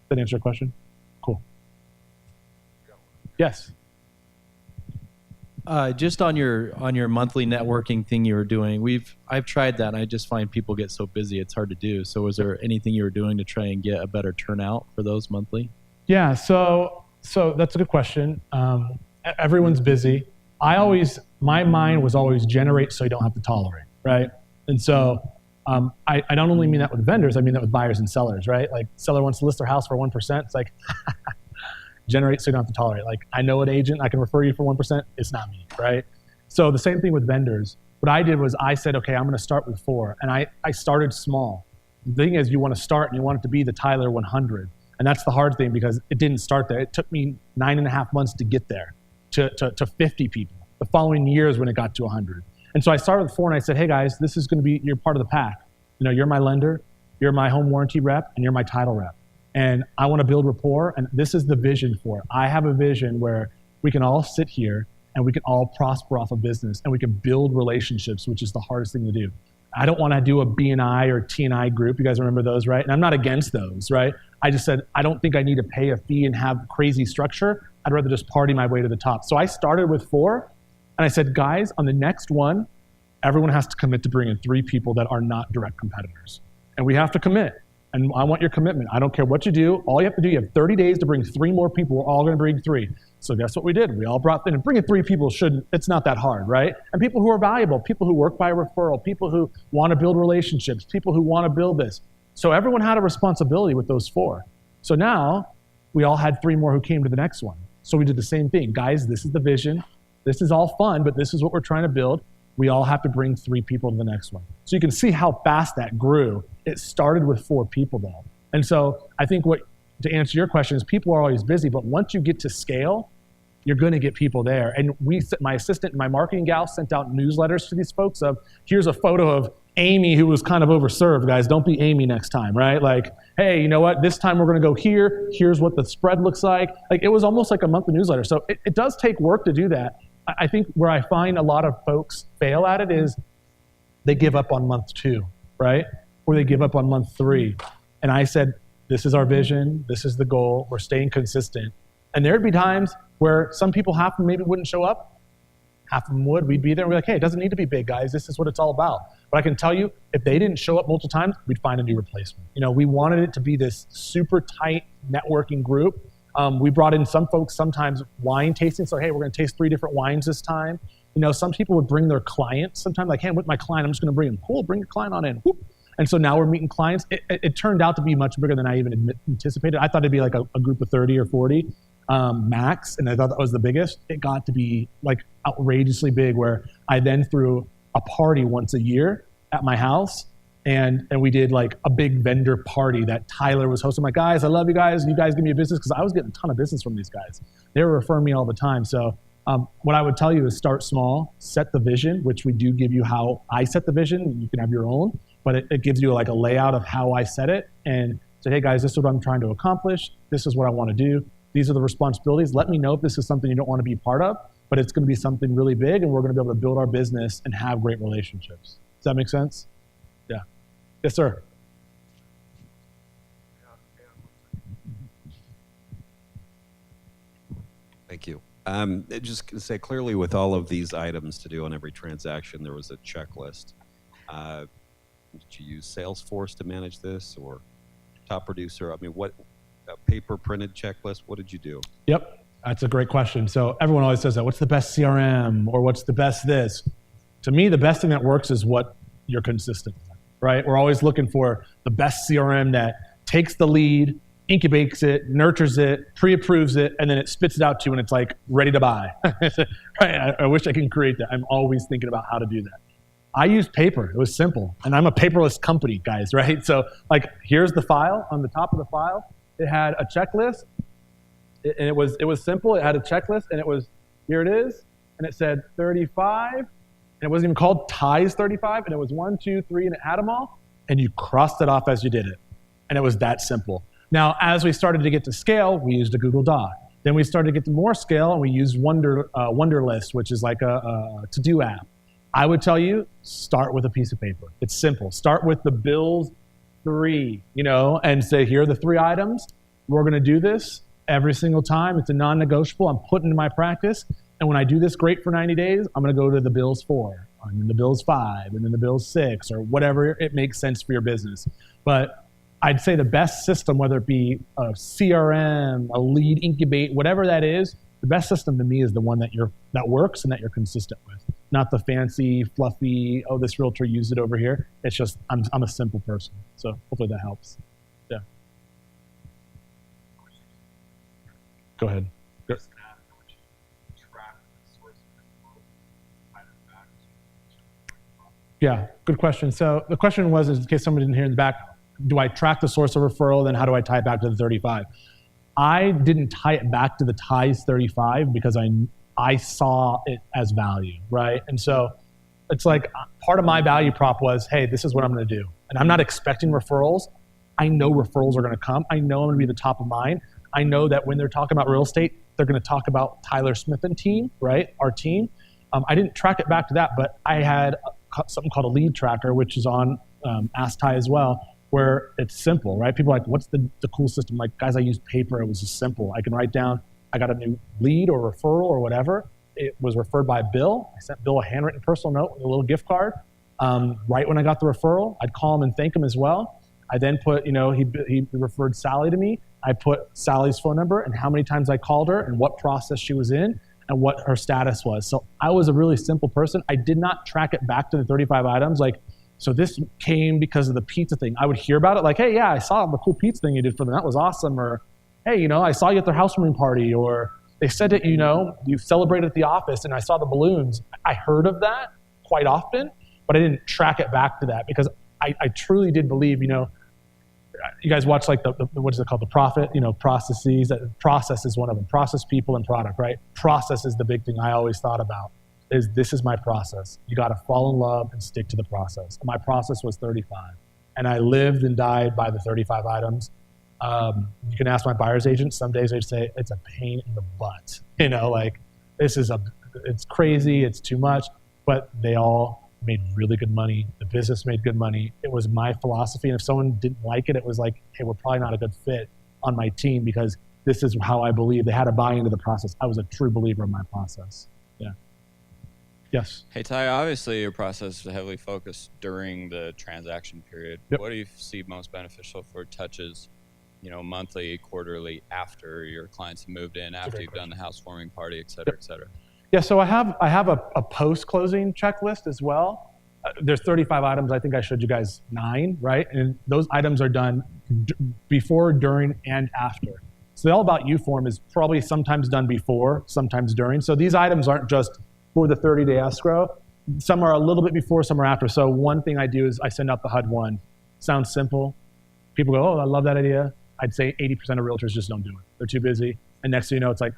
that answer your question? Cool. Yes. Just on your monthly networking thing you were doing, I've tried that, and I just find people get so busy it's hard to do. So was there anything you were doing to try and get a better turnout for those monthly? Yeah, so that's a good question. Everyone's busy. My mind was always generate so you don't have to tolerate, right? And so I don't only mean that with vendors, I mean that with buyers and sellers, right? Like seller wants to list their house for 1%. It's like, generate so you don't have to tolerate. Like I know an agent, I can refer you for 1%. It's not me, right? So the same thing with vendors. What I did was I said, okay, I'm going to start with 4. And I started small. The thing is you want to start and you want it to be the Tyler 100. And that's the hard thing because it didn't start there. It took me 9.5 months to get there to 50 people. The following year is when it got to 100. And so I started with 4 and I said, hey guys, this is going to be, you're part of the pack. You know, you're my lender, you're my home warranty rep, and you're my title rep. And I want to build rapport, and this is the vision for it. I have a vision where we can all sit here and we can all prosper off of business and we can build relationships, which is the hardest thing to do. I don't want to do a B&I or T&I group. You guys remember those, right? And I'm not against those, right? I just said, I don't think I need to pay a fee and have crazy structure. I'd rather just party my way to the top. So I started with 4, and I said, guys, on the next one, everyone has to commit to bringing 3 people that are not direct competitors. And we have to commit. And I want your commitment. I don't care what you do. All you have to do, you have 30 days to bring 3 more people. We're all going to bring 3. So guess what we did? We all brought in. And bringing 3 people it's not that hard, right? And people who are valuable, people who work by referral, people who want to build relationships, people who want to build this. So everyone had a responsibility with those 4. So now we all had 3 more who came to the next one. So we did the same thing. Guys, this is the vision. This is all fun, but this is what we're trying to build. We all have to bring 3 people to the next one. So you can see how fast that grew. It started with 4 people though. And so I think to answer your question is people are always busy, but once you get to scale, you're going to get people there. And my assistant and my marketing gal sent out newsletters to these folks of, here's a photo of Amy who was kind of overserved, guys. Don't be Amy next time, right? Like, hey, you know what? This time we're going to go here. Here's what the spread looks like. Like it was almost like a monthly newsletter. So it does take work to do that. I think where I find a lot of folks fail at it is they give up on month 2, right? Or they give up on month 3. And I said, this is our vision. This is the goal. We're staying consistent. And there'd be times where some people, half of them maybe wouldn't show up. Half of them would. We'd be there and we're like, hey, it doesn't need to be big, guys. This is what it's all about. But I can tell you, if they didn't show up multiple times, we'd find a new replacement. You know, we wanted it to be this super tight networking group. We brought in some folks, sometimes wine tasting. So, hey, we're going to taste 3 different wines this time. You know, some people would bring their clients. Sometimes like, hey, I'm with my client. I'm just going to bring him. Cool, bring your client on in. Whoop. And so now we're meeting clients. It turned out to be much bigger than I even anticipated. I thought it'd be like a group of 30 or 40 max. And I thought that was the biggest. It got to be like outrageously big where I then threw a party once a year at my house. And we did like a big vendor party that Tyler was hosting. I'm like, guys, I love you guys. You guys give me a business because I was getting a ton of business from these guys. They were referring me all the time. So what I would tell you is start small, set the vision, which we do give you how I set the vision. You can have your own, but it gives you like a layout of how I set it and say, hey guys, this is what I'm trying to accomplish. This is what I want to do. These are the responsibilities. Let me know if this is something you don't want to be part of, but it's going to be something really big and we're going to be able to build our business and have great relationships. Does that make sense? Yeah. Yes, sir. Thank you. Just to say clearly with all of these items to do on every transaction, there was a checklist. Did you use Salesforce to manage this or Top Producer? I mean, what a paper printed checklist? What did you do? Yep, that's a great question. So everyone always says that. What's the best CRM or what's the best this? To me, the best thing that works is what you're consistent with, right? We're always looking for the best CRM that takes the lead, incubates it, nurtures it, pre-approves it, and then it spits it out to you and it's like ready to buy. Right? I wish I can create that. I'm always thinking about how to do that. I used paper. It was simple. And I'm a paperless company, guys, right? So like, here's the file. On the top of the file, it had a checklist. And it was simple. It had a checklist and it was, here it is. And it said 35. And it wasn't even called ties 35. And it was 1, 2, 3, and it had them all. And you crossed it off as you did it. And it was that simple. Now, as we started to get to scale, we used a Google Doc. Then we started to get to more scale and we used Wunderlist, which is like a to-do app. I would tell you, start with a piece of paper. It's simple. Start with the bills 3, and say, here are the 3 items. We're going to do this every single time. It's a non-negotiable. I'm putting into my practice. And when I do this great for 90 days, I'm going to go to the bills 4, and then the bills 5, and then the bills 6, or whatever it makes sense for your business. But I'd say the best system, whether it be a CRM, a lead incubate, whatever that is, the best system to me is the one that works and that you're consistent with. not the fancy, fluffy, oh, this realtor used it over here. It's just, I'm a simple person. So hopefully that helps. Yeah. Go ahead. Go. Yeah, good question. So the question was, in case somebody didn't hear in the back, do I track the source of referral? Then how do I tie it back to the 35? I didn't tie it back to the TIES 35 because I saw it as value, right? And so it's like part of my value prop was, hey, this is what I'm going to do. And I'm not expecting referrals. I know referrals are going to come. I know I'm going to be the top of mind. I know that when they're talking about real estate, they're going to talk about Tyler Smith and team, right? Our team. I didn't track it back to that, but I had something called a lead tracker, which is on Ask Ty as well, where it's simple, right? People are like, what's the cool system? Like, guys, I used paper. It was just simple. I can write down, I got a new lead or referral or whatever. It was referred by Bill. I sent Bill a handwritten personal note with a little gift card. Right when I got the referral, I'd call him and thank him as well. I then put, he referred Sally to me. I put Sally's phone number and how many times I called her and what process she was in and what her status was. So I was a really simple person. I did not track it back to the 35 items. Like, so this came because of the pizza thing. I would hear about it like, hey, yeah, I saw the cool pizza thing you did for them. That was awesome. Or, hey, I saw you at their housewarming party. Or they said that, you celebrated at the office and I saw the balloons. I heard of that quite often, but I didn't track it back to that because I truly did believe, you guys watch like the what is it called? The profit, processes. Process is one of them. Process, people, and product, right? Process is the big thing I always thought about. This is my process. You got to fall in love and stick to the process. My process was 35, and I lived and died by the 35 items. You can ask my buyer's agent. Some days they'd say it's a pain in the butt. Like it's crazy. It's too much, but they all made really good money. The business made good money. It was my philosophy. And if someone didn't like it, it was like, hey, we're probably not a good fit on my team because this is how I believe. They had to buy into the process. I was a true believer in my process. Yeah. Yes. Hey, Ty, obviously your process is heavily focused during the transaction period. Yep. What do you see most beneficial for touches, monthly, quarterly, after your clients have moved in, after you've done the housewarming party, et cetera, et cetera? Yeah, so I have a post-closing checklist as well. There's 35 items. I think I showed you guys 9, right? And those items are done before, during, and after. So the All About You form is probably sometimes done before, sometimes during. So these items aren't just for the 30-day escrow. Some are a little bit before, some are after. So one thing I do is I send out the HUD-1. Sounds simple. People go, oh, I love that idea. I'd say 80% of realtors just don't do it. They're too busy. And next thing you know, it's like,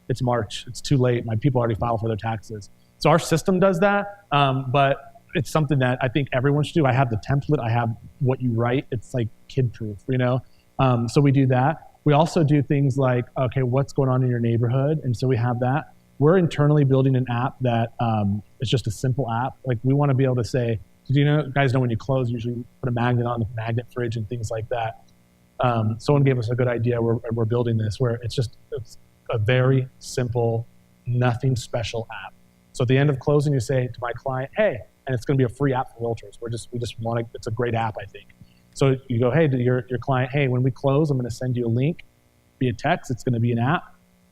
it's March. It's too late. My people already filed for their taxes. So our system does that, but it's something that I think everyone should do. I have the template. I have what you write. It's like kid-proof, So we do that. We also do things like, okay, what's going on in your neighborhood? And so we have that. We're internally building an app that is just a simple app. Like we want to be able to say, guys know when you close, usually put a magnet on the magnet fridge and things like that. Someone gave us a good idea. We're building this where it's a very simple, nothing special app. So at the end of closing, you say to my client, hey, and it's going to be a free app for realtors. We just want to, it's a great app, I think. So you go, hey, to your client, hey, when we close, I'm going to send you a link via text. It's going to be an app.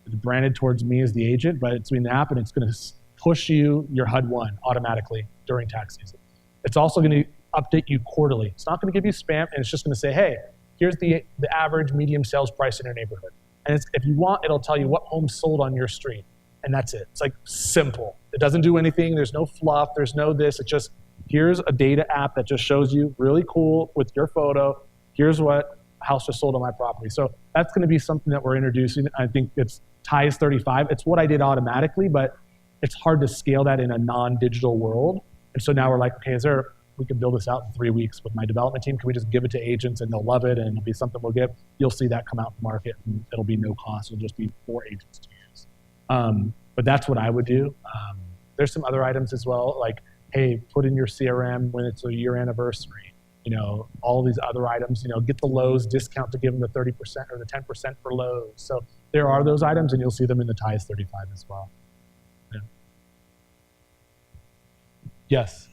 It's branded towards me as the agent, but it's an app and it's going to push you your HUD-1 automatically during tax season. It's also going to update you quarterly. It's not going to give you spam, and it's just going to say, hey, here's the average medium sales price in your neighborhood. And if you want, it'll tell you what homes sold on your street. And that's it. It's like simple. It doesn't do anything. There's no fluff. There's no this. It's just, here's a data app that just shows you really cool with your photo. Here's what house just sold on my property. So that's going to be something that we're introducing. I think it's TIES 35. It's what I did automatically, but it's hard to scale that in a non-digital world. And so now we're like, okay, we can build this out in 3 weeks with my development team. Can we just give it to agents and they'll love it and it'll be something we'll give? You'll see that come out to market and it'll be no cost. It'll just be for agents to use. But that's what I would do. There's some other items as well, like, hey, put in your CRM when it's a year anniversary. All these other items, get the Lowe's discount to give them the 30% or the 10% for Lowe's. So there are those items and you'll see them in the TIES 35 as well. Yeah. Yes.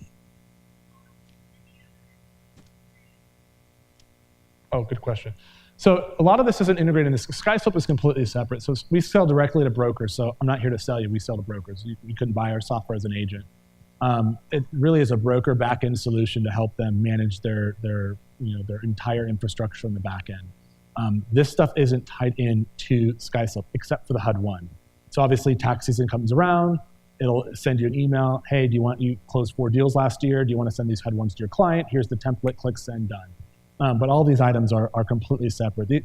Oh, good question. So a lot of this isn't integrated in this. SkySwap is completely separate. So we sell directly to brokers. So I'm not here to sell you. We sell to brokers. You couldn't buy our software as an agent. It really is a broker back-end solution to help them manage their entire infrastructure on the back end. This stuff isn't tied in to SkySlope except for the HUD-1. So obviously tax season comes around, it'll send you an email. Hey, you closed 4 deals last year? Do you want to send these HUD-1s to your client? Here's the template, click send, done. But all these items are completely separate.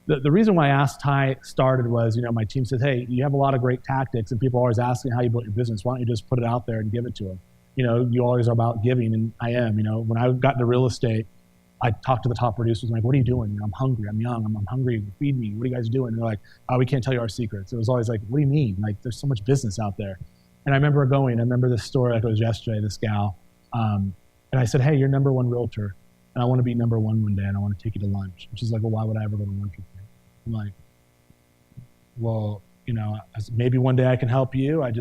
The reason why Ask Ty started was, my team says, hey, you have a lot of great tactics and people are always asking how you built your business. Why don't you just put it out there and give it to them? You always are about giving, and I am. When I got into real estate, I talked to the top producers. I'm like, what are you doing? I'm hungry. I'm young. I'm hungry. Feed me. What are you guys doing? And they're like, oh, we can't tell you our secrets. It was always like, what do you mean? Like, there's so much business out there. And I remember this story like it was yesterday, this gal. And I said, hey, you're number 1 realtor. And I want to be number 1 one day, and I want to take you to lunch. And she's like, well, why would I ever go to lunch with you? I'm like, well, maybe one day I can help you. I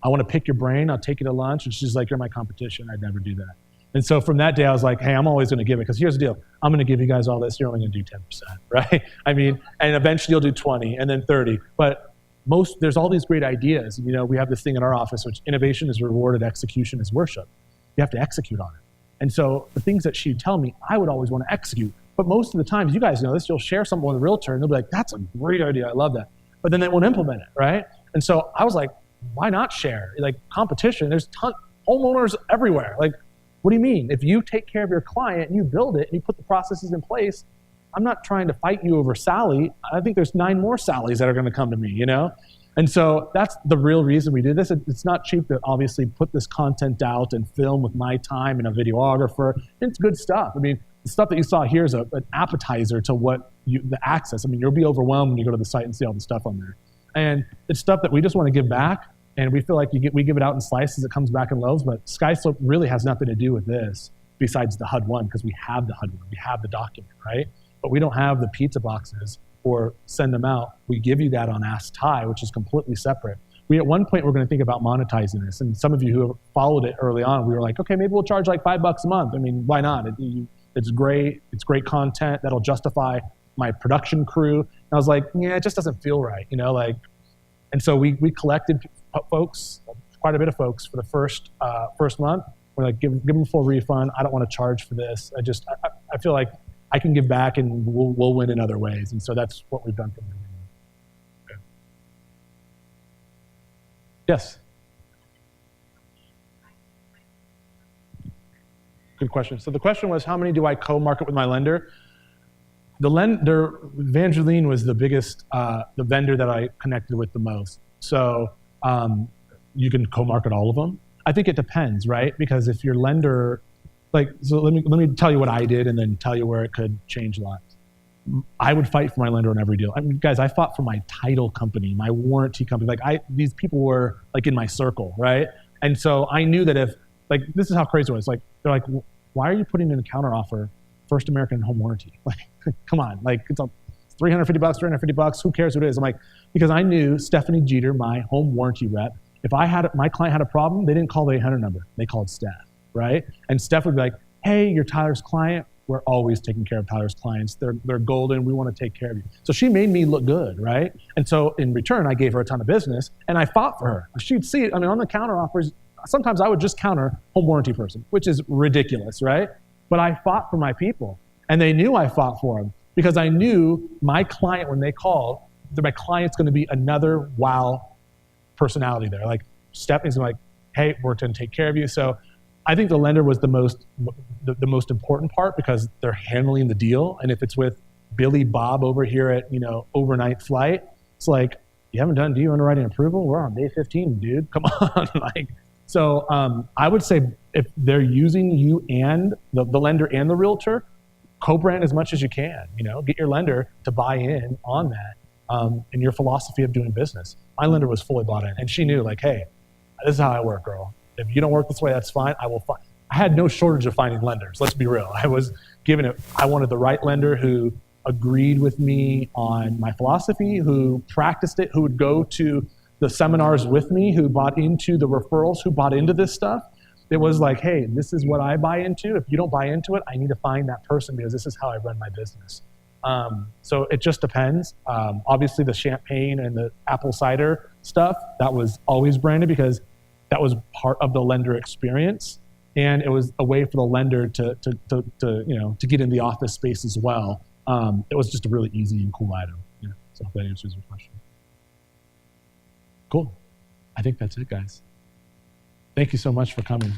want to pick your brain. I'll take you to lunch. And she's like, you're my competition. I'd never do that. And so from that day, I was like, hey, I'm always going to give it. Because here's the deal. I'm going to give you guys all this. You're only going to do 10%, right? And eventually you'll do 20 and then 30. But there's all these great ideas. We have this thing in our office, which innovation is rewarded, execution is worship. You have to execute on it. And so the things that she'd tell me, I would always want to execute. But most of the times, you guys know this, you'll share something with a realtor and they'll be like, that's a great idea. I love that. But then they won't implement it, right? And so I was like, why not share? Like competition, there's homeowners everywhere. Like, what do you mean? If you take care of your client and you build it and you put the processes in place, I'm not trying to fight you over Sally. I think there's 9 more Sallys that are going to come to me, And so that's the real reason we do this. It's not cheap to obviously put this content out and film with my time and a videographer. It's good stuff. The stuff that you saw here is an appetizer to the access. You'll be overwhelmed when you go to the site and see all the stuff on there. And it's stuff that we just want to give back. And we feel like we give it out in slices, it comes back in loaves, but SkySlope really has nothing to do with this besides the HUD-1, because we have the HUD-1, we have the document, right? But we don't have the pizza boxes or send them out. We give you that on Ask Ty, which is completely separate. At one point, we're going to think about monetizing this. And some of you who have followed it early on, we were like, okay, maybe we'll charge like $5 a month. Why not? It's great. It's great content that'll justify my production crew. And I was like, yeah, it just doesn't feel right, And so we collected folks, quite a bit of folks, for the first month. We're like, give them a full refund. I don't want to charge for this. I feel like I can give back and we'll win in other ways. And so that's what we've done from the beginning. Okay. Yes. Good question. So the question was, how many do I co-market with my lender? The lender, Evangeline, was the biggest, the vendor that I connected with the most. So you can co-market all of them. I think it depends, right? Because if your lender, so let me tell you what I did and then tell you where it could change a lot. I would fight for my lender on every deal. Guys, I fought for my title company, my warranty company. These people were in my circle, right? And so I knew that if, this is how crazy it was. They're like, why are you putting in a counteroffer, First American Home Warranty? Come on, it's $350, $350. Who cares what it is? I'm like, because I knew Stephanie Jeter, my home warranty rep, if my client had a problem, they didn't call the 800 number. They called Steph, right? And Steph would be like, hey, you're Tyler's client. We're always taking care of Tyler's clients. They're golden. We want to take care of you. So she made me look good, right? And so in return, I gave her a ton of business, and I fought for her. She'd see it. On the counter offers, sometimes I would just counter home warranty person, which is ridiculous, right? But I fought for my people, and they knew I fought for them because I knew my client, when they called, that my client's going to be another wow personality there. Stephanie's like, hey, we're going to take care of you. So I think the lender was the most important part because they're handling the deal. And if it's with Billy Bob over here at Overnight Flight, it's like, you haven't done DU underwriting approval? We're on day 15, dude. Come on. So I would say if they're using you and the lender and the realtor, co-brand as much as you can. Get your lender to buy in on that and your philosophy of doing business. My lender was fully bought in, and she knew, hey, this is how I work, girl. If you don't work this way, that's fine. I had no shortage of finding lenders. Let's be real. I was given it. I wanted the right lender who agreed with me on my philosophy, who practiced it, who would go to the seminars with me, who bought into the referrals, who bought into this stuff. It was like, hey, this is what I buy into. If you don't buy into it, I need to find that person because this is how I run my business. So it just depends. Obviously, the champagne and the apple cider stuff, that was always branded because that was part of the lender experience. And it was a way for the lender to get in the office space as well. It was just a really easy and cool item. Yeah. So if that answers your question. Cool. I think that's it, guys. Thank you so much for coming.